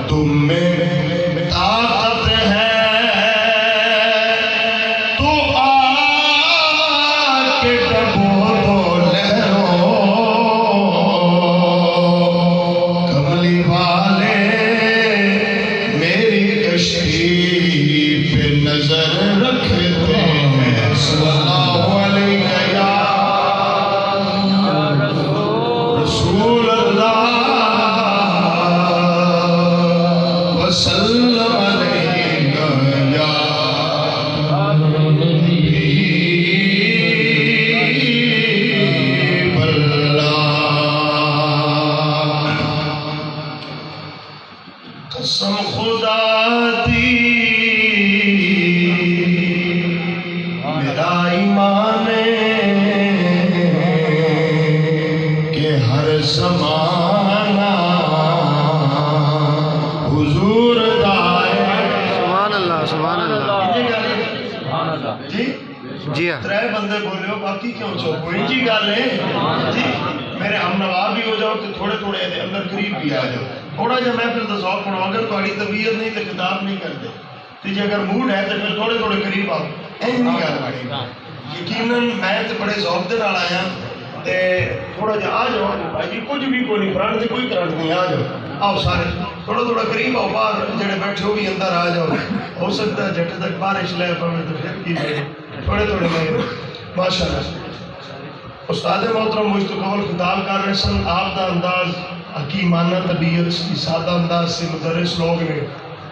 تم میں طاقت ہے تو آ کے ڈبو دو لہروں کملی والے میری کشتی پہ نظر رکھتے ہیں صلی اللہ علیہ یا رسول اللہ وسلم علیہ یا حبیب اللہ قسم خدا دی میرا ایمان کہ ہر زمانہ حضور دائے سبحان اللہ سبحان اللہ جی جی ہاں ترے بندے بولے ہو باقی کیوں چوک کوئی جی گل ہے جی میرے ہم نواب بھی ہو جاؤ تو تھوڑے تھوڑے اندر قریب بھی آ جاؤ تھوڑا جا میں پھر ذوق بناؤ اگر تھوڑی طبیعت نہیں تو خطاب نہیں کرتے تو جی اگر موڈ ہے تو پھر تھوڑے تھوڑے قریب آؤ این نہیں گل بڑی یقیناً میں تو بڑے ذوق دے نال آیا تے تھوڑا جا آ جاؤ بھائی جی کچھ بھی کوئی نہیں فرنٹ سے کوئی کرنٹ نہیں آ جاؤ آؤ سارے تھوڑا تھوڑا قریب آؤ باہر جڑے بیٹھے ہو بھی اندر آ جاؤ ہو سکتا ہے جٹ تک بارش لے پوے تو پھر کی لے تھوڑے تھوڑے لے ماشاء اللہ استاد محترم مستقبل خطاب کر رہے سن آپ دا انداز حکیمانہ طبیعت سی سادہ انداز سے مدرس لوگ نے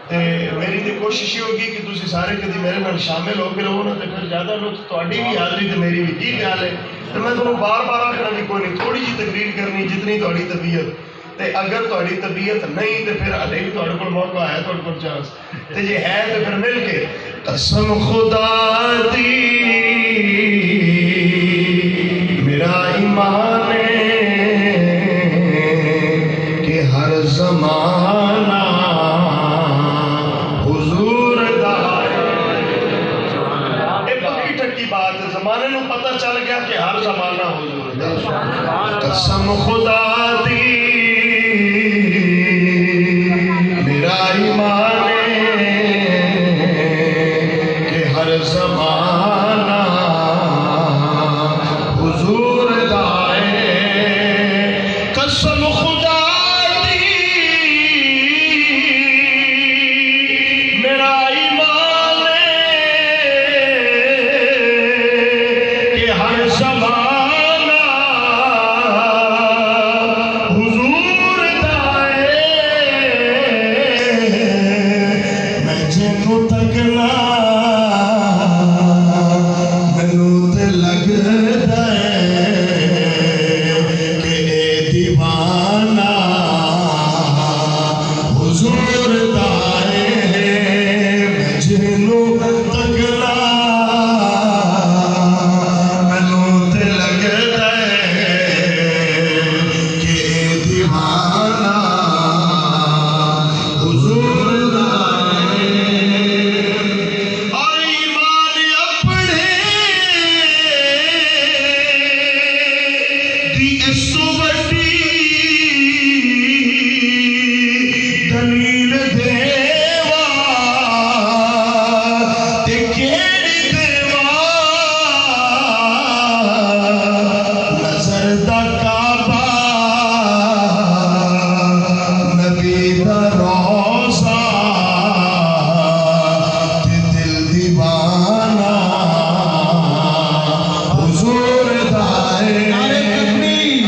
تے میری تے کوشش ہی ہوگی کہ تسی سارے کدی میرے نال شامل ہو کے رہو نا تے پھر زیادہ لطف تہاڈی بھی حاضری تے میری بھی کی خیال ہے تے میں تانوں بار بار آکھنا بھی کوئی نہیں تھوڑی جی تقریر کرنی جتنی تہاڈی طبیعت تے اگر تہاڈی طبیعت نہیں تے پھر ہلے بھی تہاڈے کول موقع ہے تہاڈے کول چانس تے جے ہے تے پھر مل کے قسم خدا دی میرا ایمان کہ ہر زمانہ حضور دائے ایک پکی ٹھکی بات ہے زمانے نو پتہ چل گیا کہ ہر زمانہ حضور دائے قسم خدا دی میرا ایمان کہ ہر زمانہ حضور دائے قسم خدا دی میرا ایمان کہ ہر زمانہ حضور دائے میں جنوں تکنا مینوں تے لگدا کہ اے دیوانہ حضور دائے میں جنوں تکنا مینوں تے لگدا کہ اے دیوانہ حضور دائے اور ایمان اپنے دی اس وڈی دلیل دیوا تے کیڑی دیوا نظر دا کعبہ نبی دا روضہ تے دل دیوانہ حضور دائے نعرے تکبیر،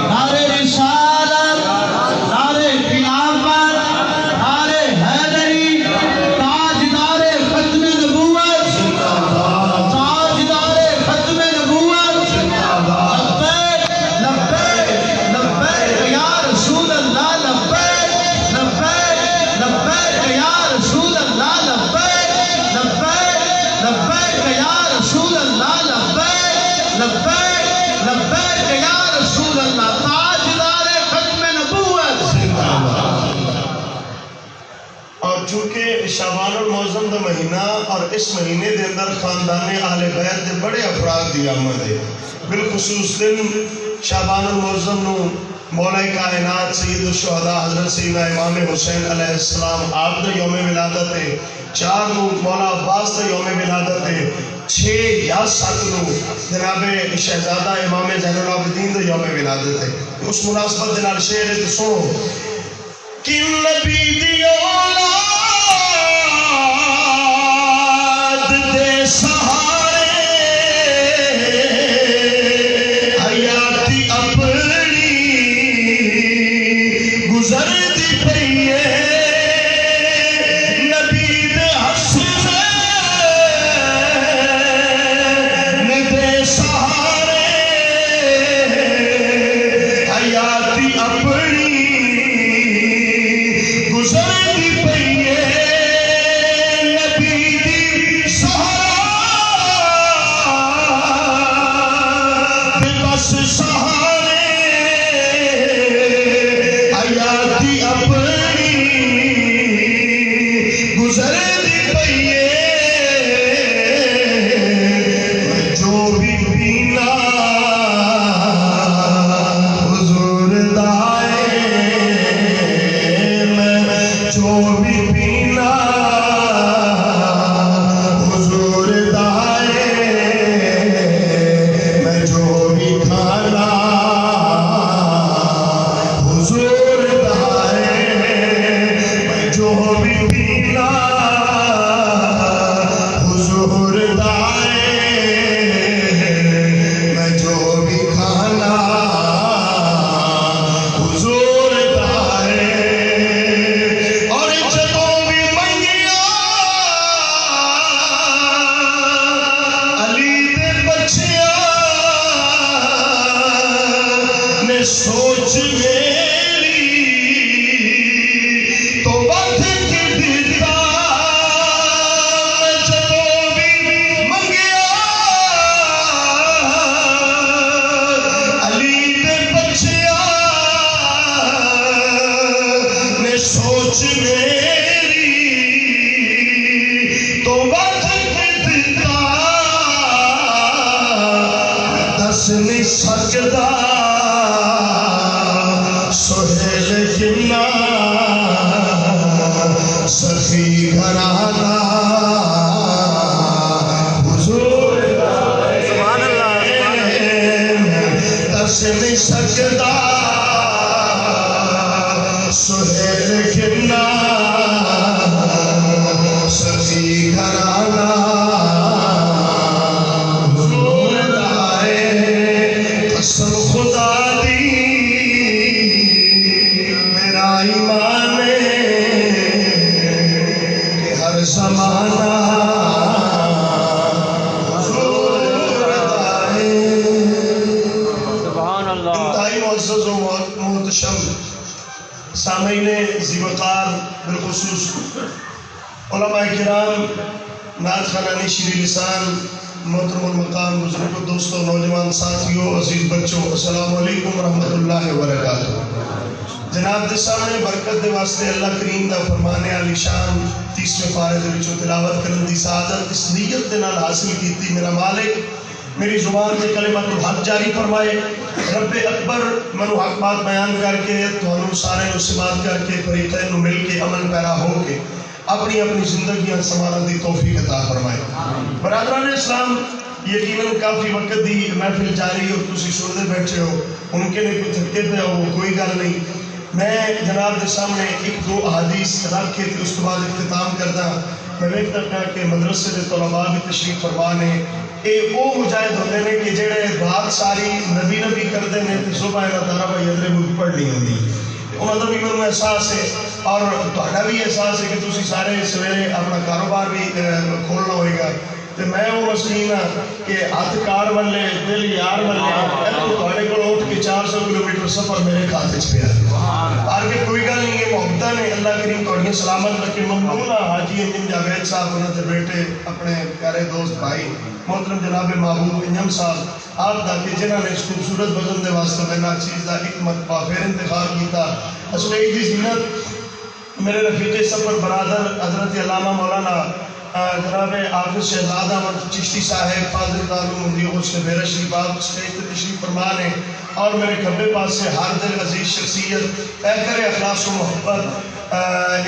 نعرے رسالت، نعرے خلافت، نعرے حیدری، تاجدار ختم نبوت، تاجدار ختم نبوت، لبیک لبیک لبیک یا رسول اللہ، لبیک لبیک لبیک یا رسول اللہ، لبیک لبیک لبیک یا رسول اللہ، لبیک لبیک لبیک یا رسول اللہ، تاجدار ختم نبوت. اور چونکہ شعبان المعظم دا مہینہ اور اس مہینے دے اندر خاندان اہل بیت دے بڑے افراد دی آمد ہے بالخصوص دن شعبان المعظم نو مولا کائنات سید الشہداء حضرت سیدنا امام حسین علیہ السلام آپ دا یوم ولادت ہے، 4 نو مولا عباس دا یوم ولادت ہے، 6 یا 7 نو جناب شہزادہ امام زین العابدین دا یوم ولادت ہے۔ اس مناسبت دنال شعر ہے تو سنو کہ نبی دی اولاد دے سہارے حیاتی اپنی گزر دی پئی ہے، نبی دے حسین دے سہارے حیاتی اپنی گزر دی پئی ہے، نبی دی سہارے بس سہارے حیاتی اپنی گزر دی پئی ہے، جو بھی پینا حضور دائے، میں جو بھی پینا حضور دائے، میں جو بھی کھانا حضور دائے، میں جو بھی پینا حضور دائے، میں جو بھی کھانا حضور دائے، اور جدوں بھی منگیا علی دے بچیاں نے سوچ میری تو بات کی دیتا، جدوں بھی منگیا علی دے بچیاں نے سوچ میری تو بات کی دیتا، دس نہیں سکتا سہیل کنا سخی گھرانا حضور سبحان اللہ سبحان اللہ دس نہیں سکتا سہیل کنا سخی گھرانا حضور دائے، قسم خدا دی میرا ایمان ہے کہ ہر زمانہ حضور دائے۔ سبحان اللہ انتہائی معزز و محتشم سامعین ذی وقار، بالخصوص علماء کرام، نعت خوانان شیریں لسان، محترم المقام بزرگوں، دوستوں، نوجوان ساتھیوں، عزیز بچوں، السلام علیکم ورحمۃ اللہ وبرکاتہ۔ جناب دے سامنے برکت دے واسطے اللہ کریم دا فرمان عالی شان 30ویں پارے دے وچوں تلاوت کرن دی سعادت اس نیت دے نال حاصل کیتی۔ میرا مالک میری زبان سے کلمت الحق جاری فرمائے، رب اکبر منو حق بات بیان کر کے تھانوں سارے نو سماعت کر کے فریقین نو مل کے عمل پیرا ہو کے اپنی اپنی زندگیاں سنوارن دی توفیق عطا فرمائے۔ برادران اسلام، یقیناً کافی وقت دی محفل جاری اور تسی سنتے بیٹھے ہو، ممکن ہے کوئی تھکے پہ ہو، کوئی گل نہیں۔ میں جناب دے سامنے 1-2 احادیث رکھ کے اس کے بعد اختتام کردا۔ میں ویکھدا پیا کہ مدرسے دے طلباء بھی تشریف فرما نے، اے او مجاہد ہوندے نے کہ جڑے رات ساری نبی نبی کردے نے تے صبح انہاں طرح بھائی ادرے بھی پڑھنی ہوندی، انہاں دا بھی میرے احساس ہے اور تہاڈا بھی احساس ہے کہ تسی سارے سویرے اپنا کاروبار بھی کھولنا ہوئے گا، تے میں وہ مسکین ہاں کہ ہاتھ کار والے دل یار والے تہاڈے کول اٹھ کے 400 کلومیٹر سفر میرے کھاتے چ پیا، آگے کوئی گل نہیں ہے، محبتاں نے، اللہ کریم تہاڈیاں سلامت رکھے۔ ممنون حاجی انجم جاوید صاحب انہاں دے بیٹے اپنے پیارے دوست بھائی محترم جناب محبوب انجم صاحب آپ دا کہ جنہاں نے اس خوبصورت بزم دے واسطے میں ناچیز دا ایک مرتبہ پھر انتخاب کیتا۔ اصل عید دی زینت میرے رفیق سفر برادر حضرت علامہ مولانا جناب حافظ شہزاد احمد چشتی صاحب فاضل تعلیم مدیر غوث کے بیرہ شریف آپ اسٹیج پہ تشریف فرما نے، اور میرے کھبے پاس سے ہر دل عزیز شخصیت پیکر اخلاص و محبت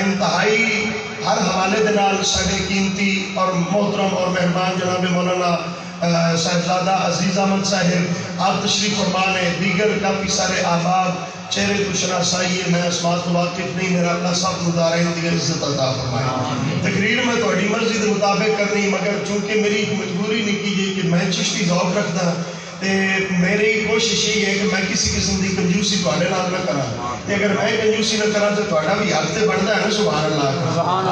انتہائی ہر حوالے دے نال ساڈے قیمتی اور محترم اور مہربان جناب مولانا صاحبزادہ عزیز احمد صاحب آپ تشریف فرما نے، دیگر کافی سارے احباب چہرے تو شناسائی ہے، میں اسماء تو واقف نہیں، میرا اللہ سب کو دارین دی عزت عطا فرمائے۔ تقریر میں تہاڈی مرضی دے مطابق کرنی، مگر چونکہ میری مجبوری نہیں کی جی کہ میں چشتی ذوق رکھدا تے میری کوشش یہ ہے کہ میں کسی قسم کی کنجوسی تہاڈے نال نہ کراں، تے اگر میں کنجوسی نہ کراں تے تہاڈا بھی حق تے بندا ہے نا۔ سبحان اللہ سبحان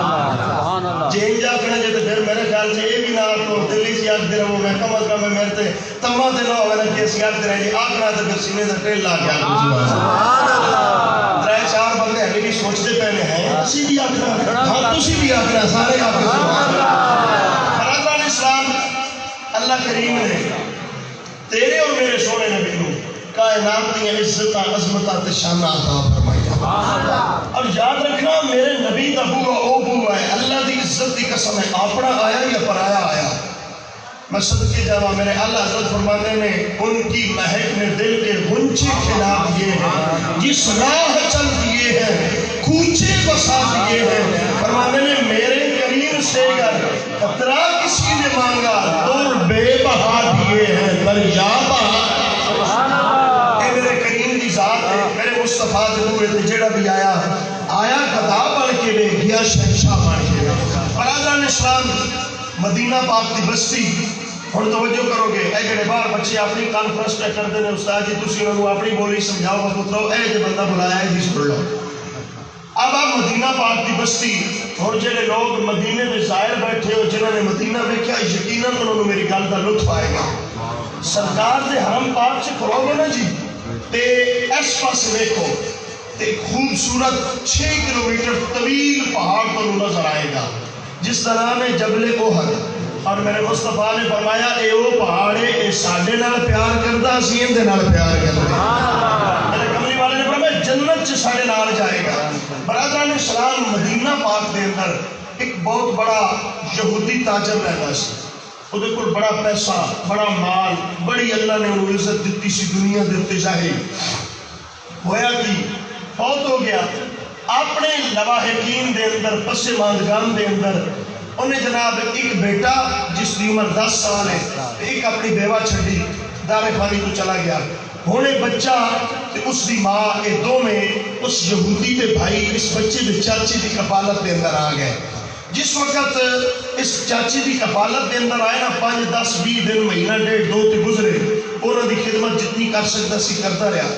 اللہ۔ جے انج آکھنا جے تے پھر میرے خیال سے یہ بھی نہ آکھو دلی سے آکھدے رہو، میں کم از کم میرے تے تما تے نہ ہوے نا کہ اسی آکھدے رہے جی آکھنا تے پھر سینے تے ٹیل لا کے آکھو۔ سبحان اللہ۔ ترے چار بندے ہلے بھی سوچتے پے نے ہیں اسی بھی آکھنا، ہاں تسی بھی آکھنا، سارے آکھو سبحان اللہ۔ برادران اسلام، اللہ کریم نے تیرے اور میرے سونے نبی کو کائنات کی عزت عظمت تے شان عطا فرمایا۔ اور یاد رکھنا میرے نبی دا بوا او بوا ہے، اللہ دی عزت دی قسم ہے، اپنا آیا یا پرایا آیا۔ میں صدقے جاواں میرے اللہ حضرت فرماتے نے ان کی مہک نے دل کے غنچے کھلا دیے ہیں، جس راہ چل دیے ہیں کوچے بسا دیے ہیں۔ فرماتے نے میرے کریم سے گر قطرہ کسی نے مانگا دور بے بہا دیے ہیں، پر یا بہا۔ اے میرے کریم دی ذات ہے، میرے مصطفیٰ دے ہوئے تھے جڑا بھی آیا آیا گدا بن کے لے گیا شہنشاہ بن کے۔ برادران اسلام، مدینہ پاک دی بستی ہن توجہ کرو گے، اے جڑے باہر بچے اپنی کانفرنس پہ کرتے ہیں استاد جی تسی انہوں اپنی بولی سمجھاؤ پترو، اے جو بندہ بلایا ہے جی سن لو۔ اب آپ مدینہ پاک دی بستی اور جڑے لوگ مدینے میں ظاہر بیٹھے ہو جنہوں نے مدینہ دیکھا یقیناً انہوں نے میری گل کا لطف آئے گا۔ سرکار دے حرم پاک سے کھلو گے نا جی تے اس پاس دیکھو تے خوبصورت 6 کلومیٹر طویل پہاڑ پر نظر آئے گا جس کا نام ہے جبل احد۔ اور میرے مصطفیٰ نے فرمایا اے وہ پہاڑ ہے، اے ساڈے نال پیار کردا، اسی ایں دے نال پیار کردا۔ میرے کملی والے نے فرمایا جنت چ ساڈے نال جائے گا۔ برادران اسلام، مدینہ پاک دے اندر ایک بہت بڑا یہودی تاجر رہتا سی، وہ دے کول بڑا پیسہ، بڑا مال، بڑی اللہ نے انہوں عزت دیتی سی دنیا دے تے ظاہر ہویا کہ فوت ہو گیا۔ اپنے لواحقین دے اندر پس ماندگان دے اندر انہیں جناب ایک بیٹا جس کی عمر 10 سال ہے، ایک اپنی بیوہ چھڑی دار خانی تو چلا گیا، ہونے بچہ تے اس دی ماں اے دو میں اس یہودی دے بھائی اس بچے دے چاچی دی کفالت دے اندر آ گئے۔ جس وقت اس چاچی دی کفالت دے اندر آئے نا 5 10 20 دن مہینہ 1.5 2 تے گزرے، انہوں دی خدمت جتنی کر سکتا سی کرتا رہا۔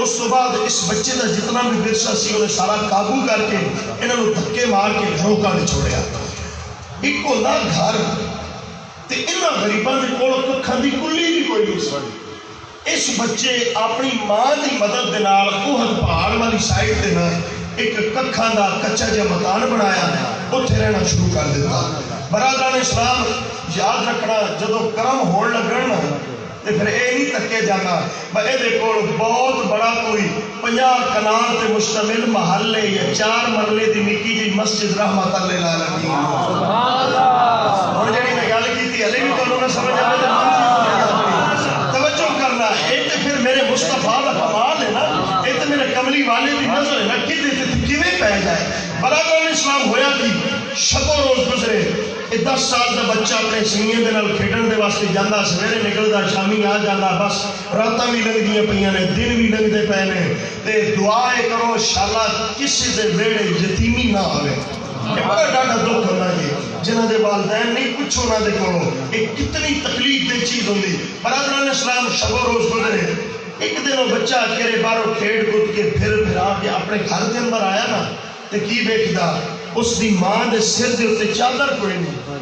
اس تو بعد اس بچے دا جتنا بھی ورثہ سی انہیں سارا قابو کر کے انہوں نے دھکے مار کے گھروں کا چھوڑیا۔ ایک ہوتا گھر تے انہاں غریباں دے کول ککھاں دی کلی بھی کوئی نہیں سی۔ اس بچے اپنی ماں دی مدد دے نال احد پہاڑ والی سائڈ تے نا ایک ککھاں دا کچا جا مکان بنایا، اوتھے رہنا شروع کر دیتا۔ برادران اسلام، یاد رکھنا جدوں کرم ہون لگن تے پھر اے نہیں تکے جانا بھائی اے دے کول بہت بڑا کوئی 50 کنال تے مشتمل محلے یا 4 مرلے دی نکی جی مسجد رحمت اللہ العالمین۔ سبحان اللہ۔ ہن جڑی میں گل کیتی ہلے بھی تانوں نہ سمجھ آوے تے توجہ کرنا، اے تے پھر میرے مصطفیٰ دا کمال ہے نا، اے تے میرے کملی والے دی نظر ہے نا کدے تے کیویں پے جائے۔ برادران اسلام، ہویا کہ شب و روز گزرے، 10 سال کا بچہ اپنے سنگیاں دے نال کھیڈن دے واسطے جاندا، سویرے نکلدا شامی آ جاندا، بس راتاں بھی لنگدیاں پیاں نے، دن بھی لنگدے پے نے، تے دعا کرو شالا کسی دے ویڑے یتیمی نہ آوے۔ یہ بڑا ڈاڈا دکھ ہوتا ہے جنہاں دے والدین نہیں پوچھو نہ دے کولو، ایک کتنی تکلیف دے چیز ہوندی۔ برادران اسلام، شب و روز گزرے، ایک دن وہ بچہ اکیلے باہروں کھیڈ کود کے پھر آ کے اپنے گھر دے اندر آیا نا تے کی ویکھدا اس دی ماں دے سر دے اوتے چادر کوئی نہیں۔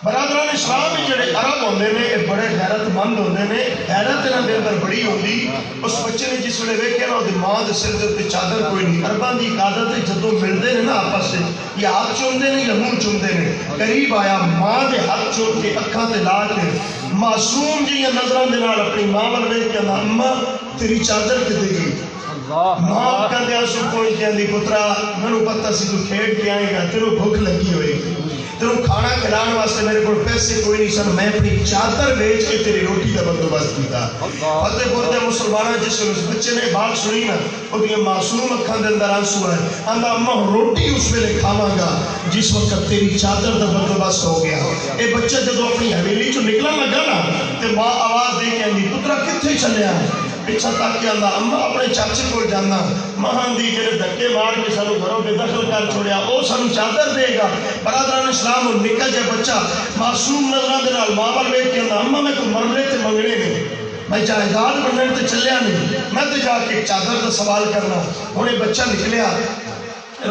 برادران اسلام جڑے عرب ہوندے نے اے بڑے غیرت مند ہوندے نے، غیرت انہاں دے اندر بڑی ہوندی۔ اس بچے نے جس ویلے ویکھیا نا دی ماں دے سر دے اوتے چادر کوئی نہیں۔ عرباں دی عادت ہے جدوں ملدے نے نا آپس سے یا ہاتھ چومدے نے یا منہ چومدے نے، قریب آیا ماں دے ہاتھ چوم کے اکھاں تے لا کے معصوم جیاں نظراں دے نال اپنی ماں ول ویکھ کے آندا اماں تیری چادر کتے گئی؟ ماں کہندے آنسو کوئی کہندی پترا مینوں پتہ سی تو کھیڈ کے آئے گا، تینوں بھوک لگی ہوئے گی۔ تینوں کھانا کھلانے واسطے میرے کو پیسے کوئی نہیں سن، میں اپنی چادر بیچ کے تیری روٹی کا بندوبست کیتا۔ فتح پور دے مسلمانوں جس اس بچے نے بات سنی نا، وہ دی معصوم اکھاں دے اندر آنسو ہے، آندا اماں روٹی اس ویلے کھاواں گا جس وقت تیری چادر دا بندوبست ہو گیا۔ اے بچہ جدوں اپنی حویلی چوں نکلن لگا نا تے ماں آواز دے کے آندی پترا کتھے چلیا؟ پیچھا تک کے آندا اماں اپنے چاچے کو جانا، ماں دی جڑے دھکے مار کے سانو گھروں بے دخل کر چھوڑیا او سانو چادر دے گا۔ برادران اسلام اور نکا جے بچہ معصوم نظراں دے نال ماں ول ویکھ کے آندا اماں میں کوئی مرنے تے منگنے نہیں، میں جائیداد بننے تے چلیا نہیں، میں تے جا کے چادر دا سوال کرنا۔ ہن اے بچہ نکلیا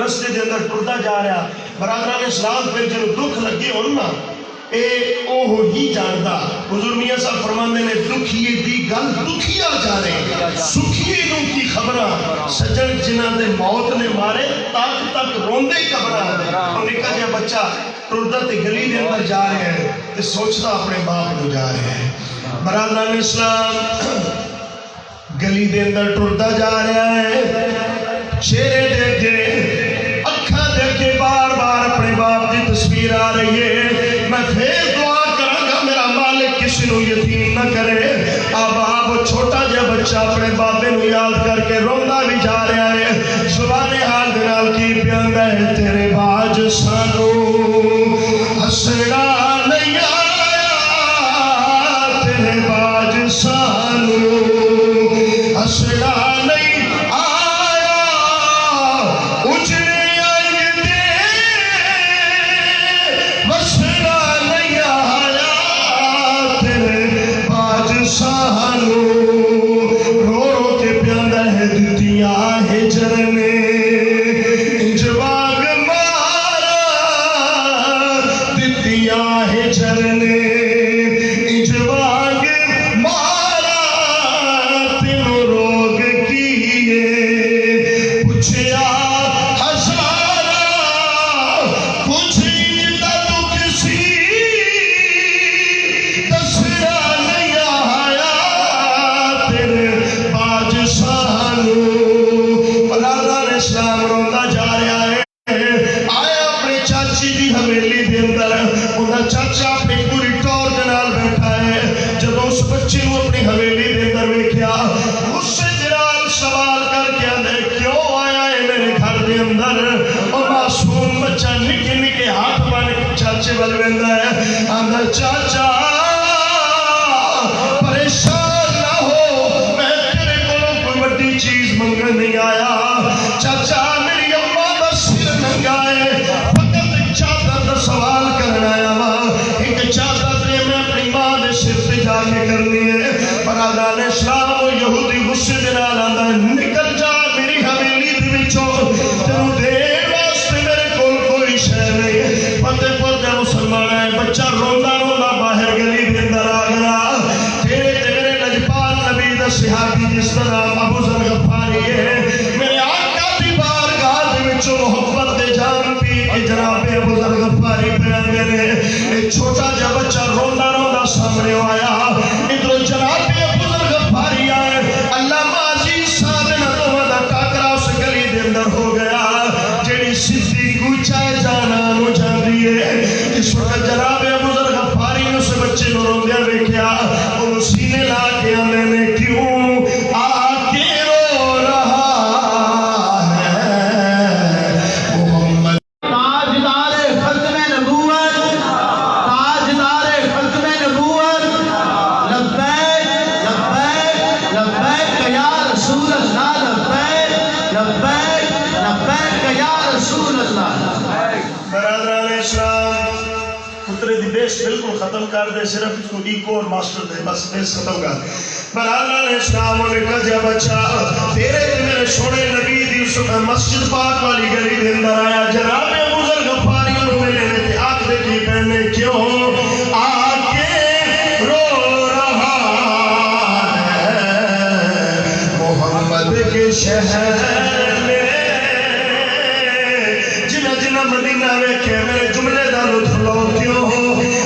رستے دے اندر ٹردا جا رہا، برادران اسلام پھر جدوں دکھ لگے ہون نا اے اوہ ہی جاندا۔ حضور میاں صاحب فرماندے نے دکھیے دی گل دکھیا جانے، سکھیے نوں کی خبراں، سجن جنہاں دے موت نے مارے تک تک روندے ہی قبراں۔ اور نکا جہا بچہ ٹردا تے گلی دے اندر جا رہا ہے تے سوچدا اپنے باپ نوں جا رہا ہے۔ برادران اسلام گلی دے اندر ٹردا جا رہا ہے، چہرے دے اگے اکھاں دے اگے بار بار اپنے باپ دی تصویر آ رہی ہے۔ میں پھر دعا کراں گا میرا مالک کسی نو یتیم نہ کرے۔ اب چھوٹا جہا بچہ اپنے بابے نو یاد کر کے روندا بھی جا رہا ہے، زبان حال دے نال کی پیاندا ہے، تیرے باج سانو ہسنا نہیں آیا، تیرے باج سانو ہسنا نہیں آیا، اجڑے آئیں دے وسنا نہیں آیا، تیرے باج سانو رو رو کے پیاندا ہے، دتیاں ہجر نے جواگ مارا، دتیاں ہجر نے جواگ مارا، تینوں روگ کیے پوچھیا ہزارا، پوچھی تا دکھ سی دسیا نہیں آیا، تیرے باج سانو۔ برادران اسلام روندا جا رہا ہے، آیا اپنے چاچی دی حویلی دے اندر، انہاں چاچا اپنی پوری ٹور دے نال بیٹھا ہے۔ جدوں اس بچے نو اپنی حویلی دے اندر ویکھیا، اس سے جلال سوال کر کے آندے کیوں آیا ہے میرے گھر دے اندر؟ اور معصوم بچہ نکے نکے ہاتھ بن کے چاچے ول ویندا ہے، آندا چاچا پریشان نہ ہو، میں تیرے کولوں کوئی بڑی چیز منگن نہیں آیا، چاچا میری اماں دا سر ننگا ہے، فقط ایک چادر دا سوال کرنا آیا وا، ایک چادر تے میں اپنی ماں دے سر تے جا کے کرنی ہے۔ برادران اسلام و یہودی غصے دے نال آندا نکل جا میری حویلی دے وچوں، تینوں دین واسطے میرے کول کوئی شے نہیں۔ فتح پور دے مسلمان ہے، بچہ روندا روندا باہر گلی دے اندر آ گیا۔ تیرے تے میرے لجپال نبی دا صحابی جس دا نام ابو ذر غفاری ہے، میرے آقا دی بارگاہ دے وچوں محبت دے جان پی کے جناب ابو ذر غفاری پہ آندے نے۔ ایک چھوٹا جہا بچہ روندا روندا سامنے آیا، ادھر جناب ابو ذر غفاری آئے، علامہ عزیز صاحب نے دوواں دا ٹاکرا اس گلی دے اندر ہو گیا، جیڑی سیدھی کوچائے جانا نو جاندی ہے۔ اس وقت جناب ابو ذر غفاری نے اس بچے نو روندیا ویکھیا، انہوں سینے لا کے آندے نے کیوں آ کے رو رہا ہے محمد؟ تاجدار ختم نبوت، تاجدار ختم نبوت، لبیک لبیک لبیک یا رسول اللہ، لبیک لبیک لبیک یا رسول اللہ۔ برادران اسلام پترے دی بیس بالکل ختم کر دے، صرف اس کو ایکو اور ماسٹر دے، بس بیس ختم کر دے۔ برادران اسلام نے کہا جا بچہ تیرے تے میرے سونے نبی دی اس مسجد پاک والی گلی دے اندر آیا، جناب ابو ذر غفاری نو ملے نے تے آکھ دے کی پہنے کیوں آ کے رو رہا ہے محمد کے شہر میں، جنہ جنہ مدینہ ویکھے میرے جملے دا لطف لو، کیوں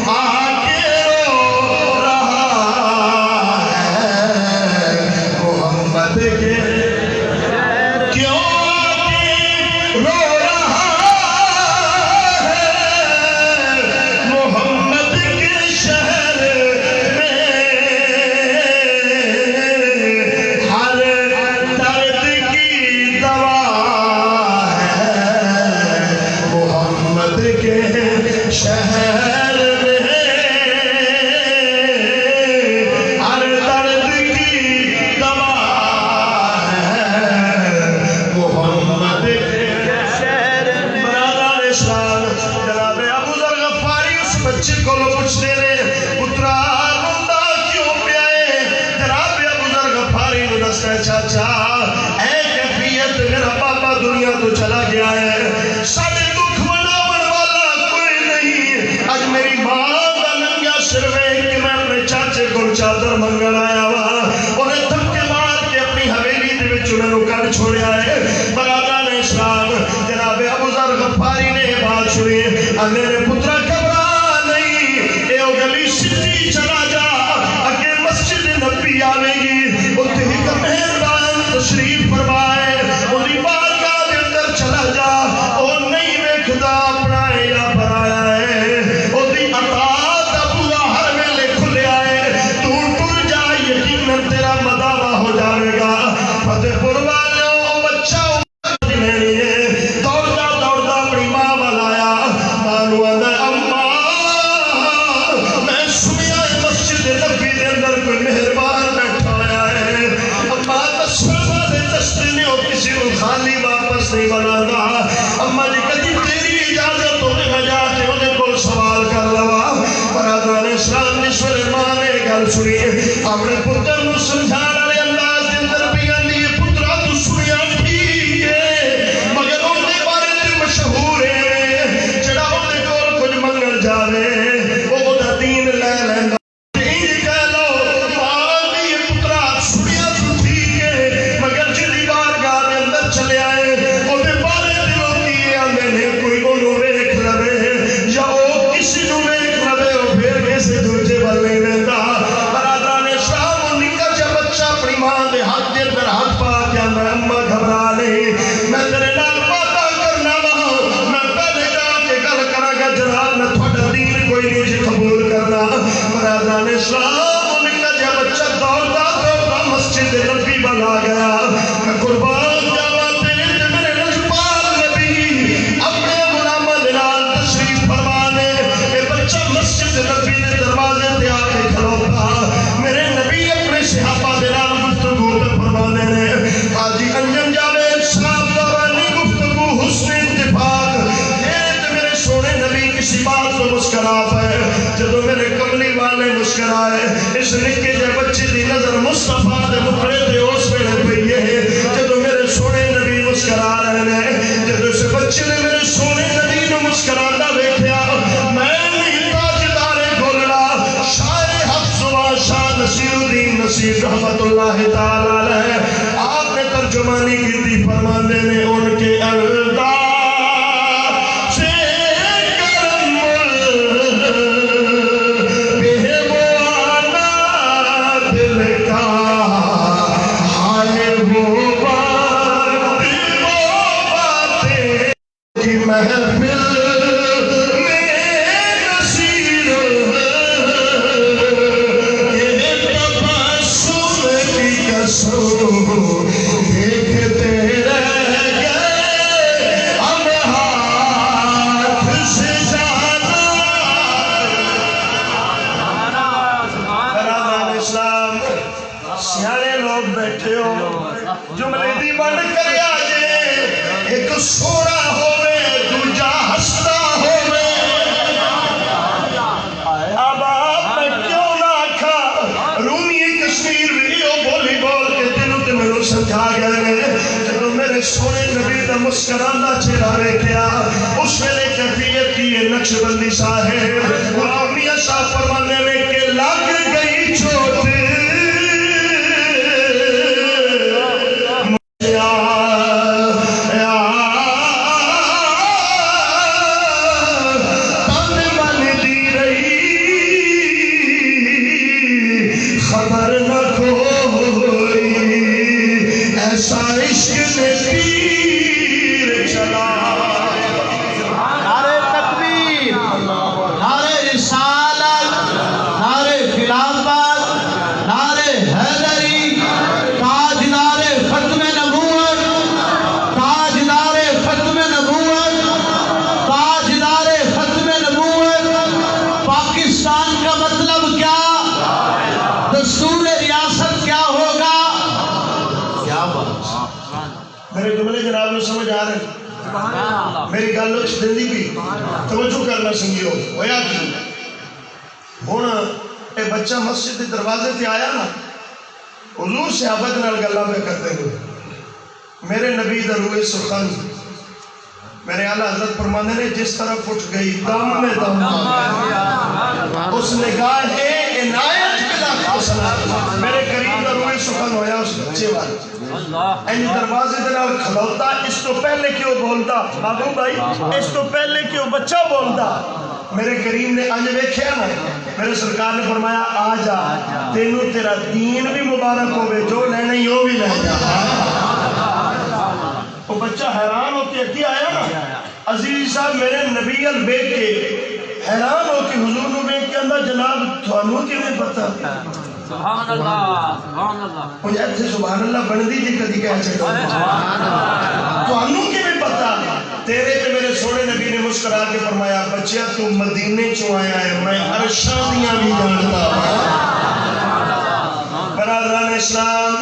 آ کے رو رہا ہے محمد کے، کیوں آ کے رو رہا ہے السلام جناب ابو ذر غفاری نے بات سنی میرے پترا گھبرا نہیں اے گلی سیدھی چلا جا اگے مسجد نبی آوے گی اتھے ایک مہربان تشریف فرمائے اُنی بارگاہ دے اندر چلا جا او نہیں ویکھدا اپنا یا پرایا ہے او دی عطا دا بوا ہر ویلے کھلیا ہے تو ٹر جا یقیناً تیرا مداوا ہو جائے گا فتح پور والوں بچہ خالی واپس نہیں بنانا اما جی کدی تیری اجازت ہونے میں جا کے انہیں کو سوال کر لوا برادران اسلام نشور ماں نے گل سنی اپنے پتر نو سمجھانا لے انداز دے اندر بیان دی پترا تو سنیا ٹھیک ہے مگر انہیں بارے تے مشہور ہے جڑا انہیں کول کچھ منگل جاوے وہ دا دین لے لینا چلے آئے وہ بارے دلوں کی آنے نے کوئی انہوں ویک لبے یا وہ کسی نو ویک لبے وہ پھر میں سے دوجے بلے ویندہ برادران اسلام انہی کا جب بچہ اپنی ماں دے ہاتھ دے اندر ہاتھ پا کیا میں اماں گھبرا نہیں میں تیرے نال باتاں کرنا وہاں میں پہلے جا کے گل کرا گا جناب میں تھوڑا دین کوئی نہیں جی قبول کرنا برادران اسلام انہی کا جب بچہ دوڑتا مسجد نبی بنا گیا میں قربان نبی نے دروازے تے آ کے کھلوتا میرے نبی اپنے صحابہ دے نال گفتگو تے فرمانے نے حاجی انجم جاوید صاحب دورانی گفتگو حسن اتفاق یہ تے میرے سونے نبی کسی بات تو مسکرا پائے جدو میرے کملی والے مسکرائے اس نکے جے بچے دی نظر مصطفیٰ دے مکڑے تے اس ویلے پئی ہے جدو میرے سونے نبی مسکرا رہے ہیں جدو اس بچے نے میرے سونے نبی نو مسکراتا دیکھیا میں شاہ نصیر الدین نصیر رحمت اللہ تعالیٰ علیہ آپ نے ترجمانی کی تھی فرمانے میں ان کے انداز سے کرم بہوانا دل کا حال وہ باتیں کی محفل دیکھتے رہ گئے ہم ہاتھ سے جانا برادران اسلام سیانے لوگ بیٹھے ہو جملے دی بند کرے آجے ایک سوڑا ہوئے دوجا ہستا ہوئے اب آپ میں کیوں نہ آکھا رومی کشمیر ویڈیو بولی بول میں سمجھا گئے جب میرے سونے نبی دا مسکرانہ چہرہ کیا اس ویلے کیفیت کی یہ نقش بندی صاحب غلام میاں صاحب فرمانے میں کہ لگ گئی چوٹ تن من دی رہی خبر نہ کوئی ایسا عشق میں تیر چلا نعرہ تکبیر نعرہ رسالت نعرہ خلافت نعرہ حیدری تاجدار ختم نبوت تاجدار ختم نبوت تاجدار ختم نبوت پاکستان کا مطلب کیا دستور ریاست کیا ہوگا کیا بات میرے جملے جناب نے سمجھ آ رہے ہیں میری گل دلی کی توجہ کرنا سنگیو ہویا کی ہونا اے بچہ مسجد دروازے تے آیا نا حضور صحابت نال گلاں پہ کرتے ہوئے میرے نبی دا روئے سخن میرے اعلیٰ حضرت فرمانے نے جس طرف اٹھ گئی دم میں دم اس نگاہ عنایت بلا میرے قریب دا روئے سخن ہویا اس بچے والے این دروازے دے نال کھلوتا اس تو پہلے کیوں بولتا بابو بھائی اس تو پہلے کیوں بچہ بولتا میرے کریم نے انج ویکھیا نا میرے سرکار نے فرمایا آ جا تینوں تیرا دین بھی مبارک ہوئے جو لینا ہی وہ بھی لے جا وہ بچہ حیران ہو کے اکی آیا نا عزیز صاحب میرے نبی بیٹھ کے حیران ہو کے حضور نو بیٹھ کے اندر جناب تھانوں کی میں پتہ سبحان اللہ سبحان اللہ مجھے ایسے سبحان اللہ بندی جی کدی کہہ چکا تھانوں کی میں پتہ تیرے تے میرے سونے نبی نے مسکرا کے فرمایا بچیا تو مدینے چوں آیا ہے میں عرشاں دیاں بھی جانتا برادران اسلام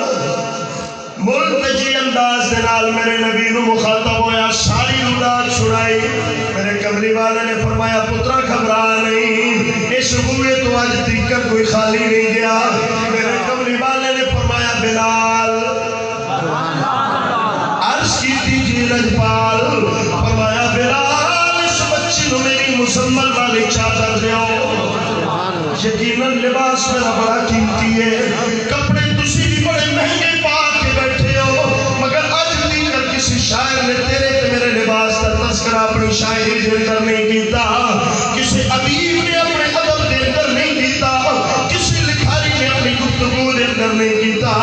ملتجی انداز دے نال میرے نبی نو مخاطب ہویا ساری اولاد چھڑائی میرے کملی والے نے فرمایا پترا گھبرا نہیں اس ہوئے تو آج تیکر کوئی خالی نہیں گیا میرے کملی والے نے فرمایا بلال عرض کی تیجی رجپال فرمایا بلال اس بچی نو میری مسلمل والی چادر دیو یقیناً لباس میرا بڑا قیمتی ہے کپڑے تسی بھی بڑے مہنگے پا کے بیٹھے ہو مگر آج تیکر کسی شاعر نے تیرے تے میرے لباس کا تذکرہ اپنی شاعری دے اندر نہیں کیتا کسی ادیب نے اپنے ادب دے اندر نہیں کیتا کسی لکھاری نے اپنی گفتگو دے اندر نہیں کیتا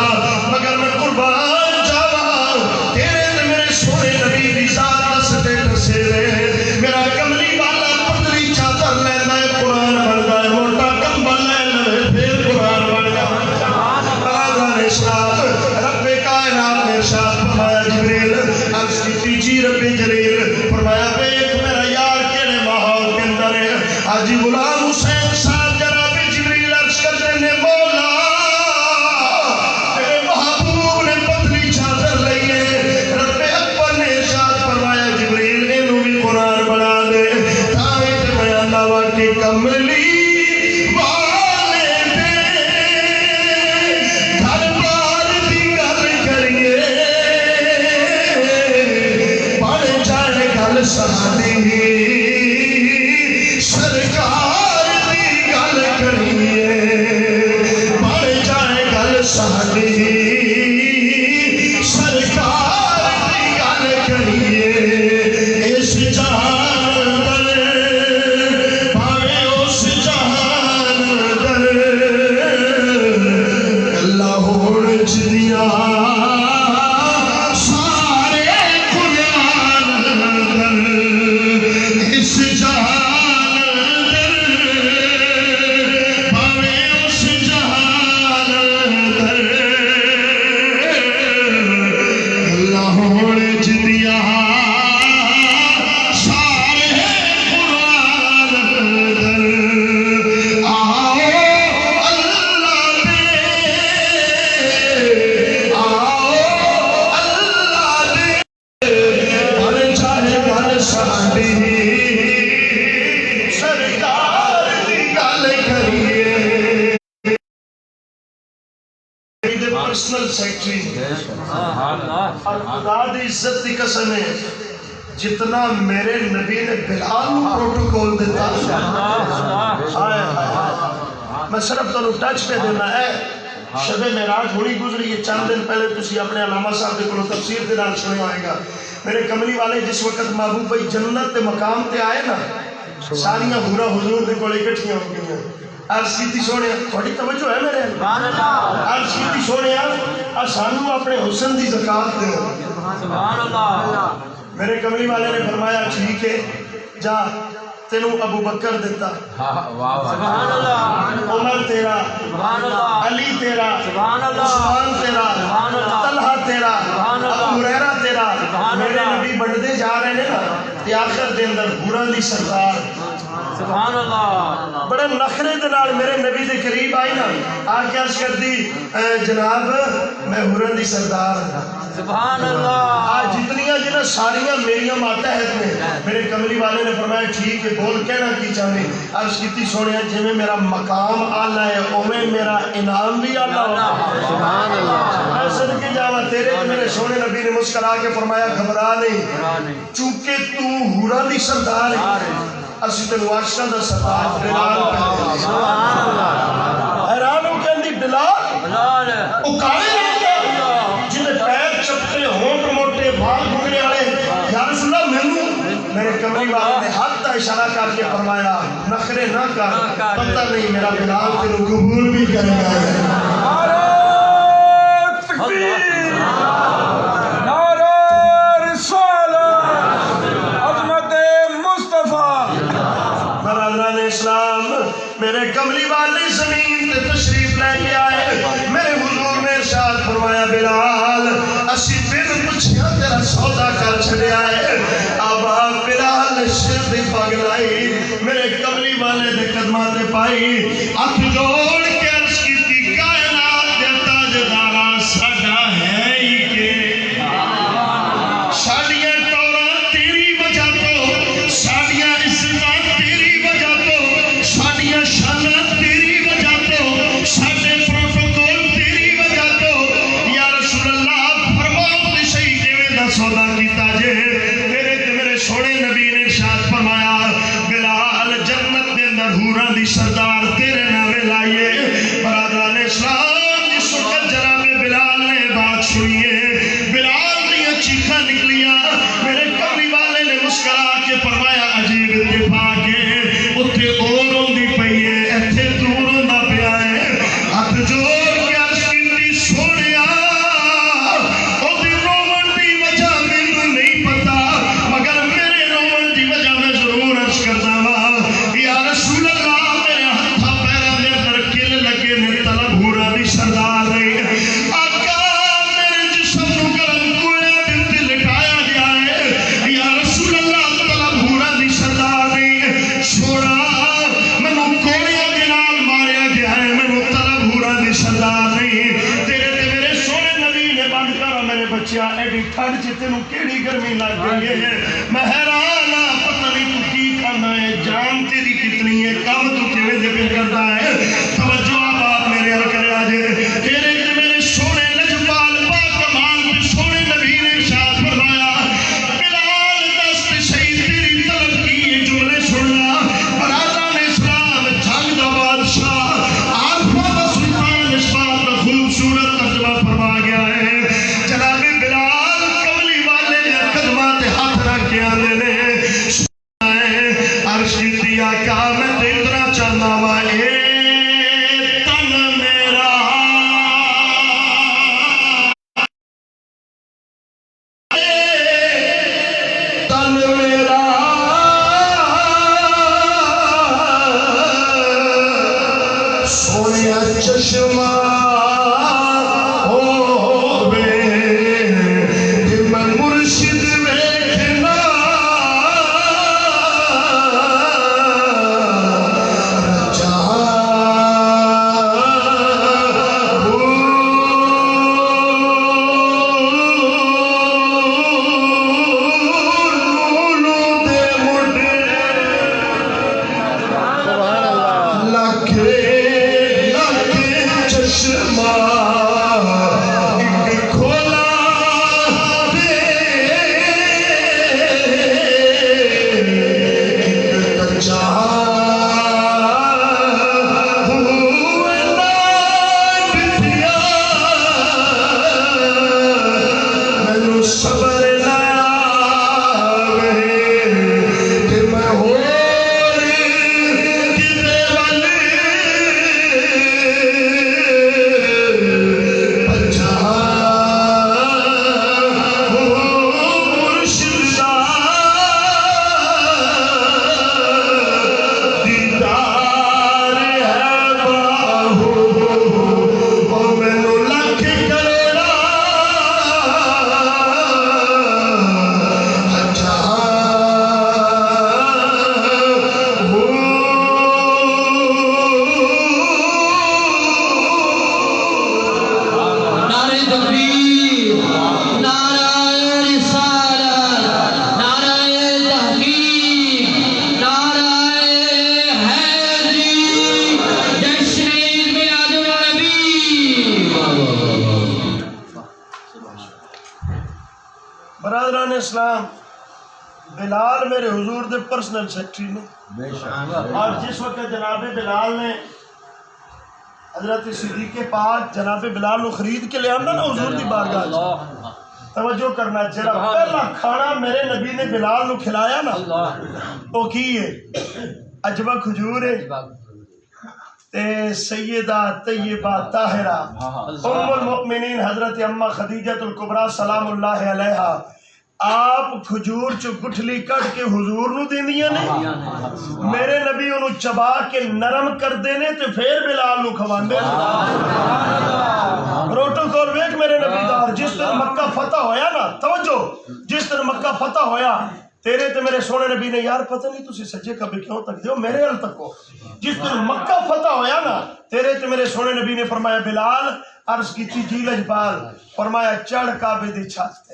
مگر میں قربان جاوا تیرے تے میرے سونے نبی دی ذات دستے دسے رہے میرا کملی والا پتلی چادر لینا ہے قرآن بنتا ہے موٹا کمبل لینا ہے پھر قرآن بنتا ہے برادران اسلام رب کائنات نے ارشاد فرمایا جبریل عرض کی تیجی رب جلیل فرمایا بیک میرا یار کیڑے ماحول کے اندر ہے حاجی غلام حسین صاحب جناب جبریل عرض کرتے نے مولا تیرے محبوب نے پتلی چادر لئی ہے رب اکبر نے ارشاد فرمایا جبریل انہوں بھی قرآن بنا دے تاہی تے میں اللہ کی کملی سہانی سرکار دی گل کریے بڑھ جائے گل سہانی سرکار دی گل کریے اس جہان در پاوے اس جہان در اللہ ہوڑ چدیاں پرسنل سیکٹری اور خدا دی عزت دی قسم ہے جتنا میرے نبی نے بلال کو پروٹوکول دیتا میں صرف تو ٹچ پہ دینا ہے شب معراج ہوئی گزری یہ چند دن پہلے تسی اپنے علامہ صاحب دے کولوں تفسیر دے نال سنیا ہوئے گا میرے کملی والے جس وقت محبوب بھائی جنت دے مقام تے آئے نا ساریاں حورا حضور دے کولے اکٹھیاں ہو گئیں عرض کیتی سونے تھوڑی توجہ ہے میرے عرض کیتی سونے سانو اپنے حسن دی زکات دے سبحان اللہ میرے کملی والے نے فرمایا ٹھیک ہے جا تینوں ابو بکر دیتا سبحان اللہ عمر تیرا سبحان اللہ علی تیرا سبحان اللہ عثمان تیرا سبحان اللہ طلحہ تیرا سبحان اللہ ابو ہریرہ تیرا سبحان میرے اللہ نبی بڑھتے جا رہے ہیں نا تے آخر دے اندر بھورا دی سردار سبحان اللہ بڑے نخرے دے نال میرے نبی دے قریب آئی نا آکے عرض کر دی جناب میں ہورن دی سردار سبحان اللہ آج جتنیاں جنہیں ساریاں میریاں ماتحت میں میرے کملی والے نے فرمایا ٹھیک ہے بول کہنا کی چاہنے عرض کیتی سونے جی میں میرا مقام آلہ ہے اوے میرا انعام بھی آلہ ہوتا سبحان اللہ میں صدقے جاوا تیرے میرے سونے نبی نے مسکرا کے فرمایا گھبرا نہیں چونکہ تو ہورا دی سردار ہے اسی تنو عاشقاں دا سردار بلال پہلے سبحان اللہ حیران ہو کے اندی بلال بلال او کالے رنگ کے جنہیں پیر میرے کملی والے نے ہاتھ کا اشارہ کر کے فرمایا نخرے نہ کر، پتہ نہیں میرا بلال تیرے قبول بھی کرے گا۔ نعرہ تکبیر، نعرہ رسالت، عظمت مصطفیٰ۔ برادران اسلام، میرے کملی والے زمین تے تشریف لے کے آئے، میرے حضور نے ارشاد فرمایا بلال اسی بن پچھیا تیرا سودا کر چھڑیا ہے۔ اب آپ بلال نے سر دی پگ لائی، میرے کملی والے دے قدماں تے پائی، ہاتھ جوڑ کے عرض کیتی کائنات دے تاجداراں ساڈا ہے ہی کہ ساڈیاں ٹوراں تیری وجہ تو، ساڈیاں عزتاں تیری وجہ تو، ساڈیاں شاناں تیری وجہ تو، ساڈے پروٹوکول تیری وجہ تو۔ یا رسول اللہ فرماؤ تے صحیح کیویں دا سودا کیتا جے؟ میرے تے میرے سونے نبی نے ارشاد فرمایا بلال جنت دے اندر حوراں دی سردار تیرے ناوے لائیے۔ برادران اسلام جس وقت جناب بلال نے بات سنی ہے، بلال دیاں چیخاں نکلیاں، میرے کملی والے نے مسکرا کے فرمایا عجیب اتفاق ہے، اتھے اور ہوندی پئی ہے، ایتھے تو روندا پیا ہے۔ ہاتھ جوڑ کے عرض کیتی سونیا اودی رومن دی وجہ مینوں نہیں پتا، مگر میرے رومن دی وجہ میں ضرور عرض کردا وا یا رسول اللہ میرے ہتھاں پیراں دے اندر کل لگے نے طلب حوراں دی سردار نہیں۔ آقا میرے جسم نو گرم کوئلے دے لٹایا گیا ہے، یا رسول اللہ طلب حوراں دی سردار نہیں۔ سونا مینوں کوڑیاں دے نال ماریا گیا ہے، مینوں طلب حوراں دی سردار نہیں۔ تیرے تے میرے سونے نبی نے بند کرا میرے بچیا ایڈی ٹھنڈ چ تینوں کیڑی گرمی لگ گئی ہے؟ میں حیران ہاں، پتہ نہیں تو کی کھانا ہے، جان تیری کتنی ہے، کم تو کیویں دے پہ کردا ہے؟ توجہ آپ میرے حل کریا جے۔ تیرے تے میرے سونے لجپال پاکمال تے سونے نبی نے ارشاد فرمایا بلال دس تے صحیح تیری طلب کی یہ جملے سننا۔ برادران اسلام جنگ دا بادشاہ عارفہ دا سلطان اس بات کا خوبصورت ترجمہ فرما گیا ہے۔ جناب بلال کملی والے نے قدماں تے ہاتھ رکھ کے آندے نے عرش کی آقا میں تے اتنا چاہنا وا اے تن میرا تن میرا سونیا چشمہ ہووے تے میں مرشد ویکھنا برادران اسلام بلال میرے حضور دے پرسنل سیکٹری نے، اور جس وقت جناب بلال نے حضرت صدیق پاک جناب بلال کو خرید کے لے آنا نا حضور دی بارگاہ توجہ کرنا جرا پہلا کھانا میرے نبی نے بلال نو کھلایا نا وہ کی ہے عجبہ کھجور ہے تے سیدہ طیبہ طاہرہ ام المؤمنین حضرت اماں خدیجہ الکبریٰ سلام اللہ علیہا آپ کھجور چو گٹھلی کٹ کے حضور نو دین دیا نے میرے نبی انہوں چبا کے نرم کر دینے تے پھر بلال نو کھوان دے پروٹوکول ویک میرے نبی دار جس طرح مکہ فتح ہویا نا توجہ جس طرح مکہ فتح ہویا تیرے تے میرے سونے نبی نے یار پتہ نہیں تسی سجے کبھی کیوں تک دیو میرے حل تک ہو جس طرح مکہ فتح ہویا نا تیرے تے میرے سونے نبی نے فرمایا بلال عرض کی تھی جی لجبال فرمایا چڑھ کعبے دی چھت تے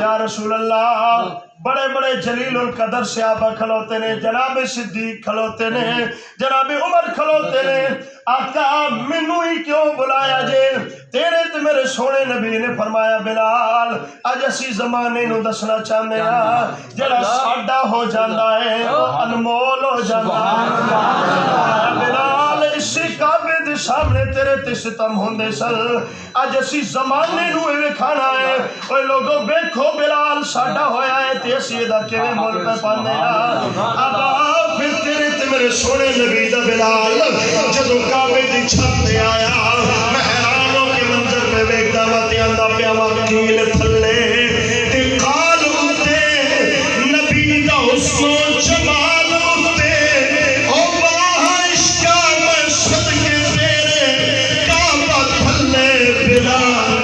یا رسول اللہ بڑے بڑے جلیل القدر صحابہ کھلوتے نے جناب صدیق کھلوتے نے جناب عمر کھلوتے نے آقا منو ہی کیوں بلایا جے تیرے تے میرے سونے نبی نے فرمایا بلال اج اسی زمانے نو دسنا چاہنے جڑا ساڈا ہو جاندا ہے وہ انمول ہو جاندا ہے بلال اسی کعبے دے سامنے تیرے تے ستم ہوندے سن اج اسی زمانے نو اے کھانا ہے اوے لوگو دیکھو بلال ساڈا ہویا ہے تے اسی دا کیویں مول پہ پاندے ابا پھر تیرے تے میرے سونے نبی دا بلال جدوں کعبے دی چھت تے آیا میں حیرانوں کے منظر پہ ویکھدا وا تے آندا پیا وا کیل تھلے تے قال اُتے نبی دا حسن و جمال اُتے او واہ عشق میں صدقے تیرے کعبہ تھلے بلال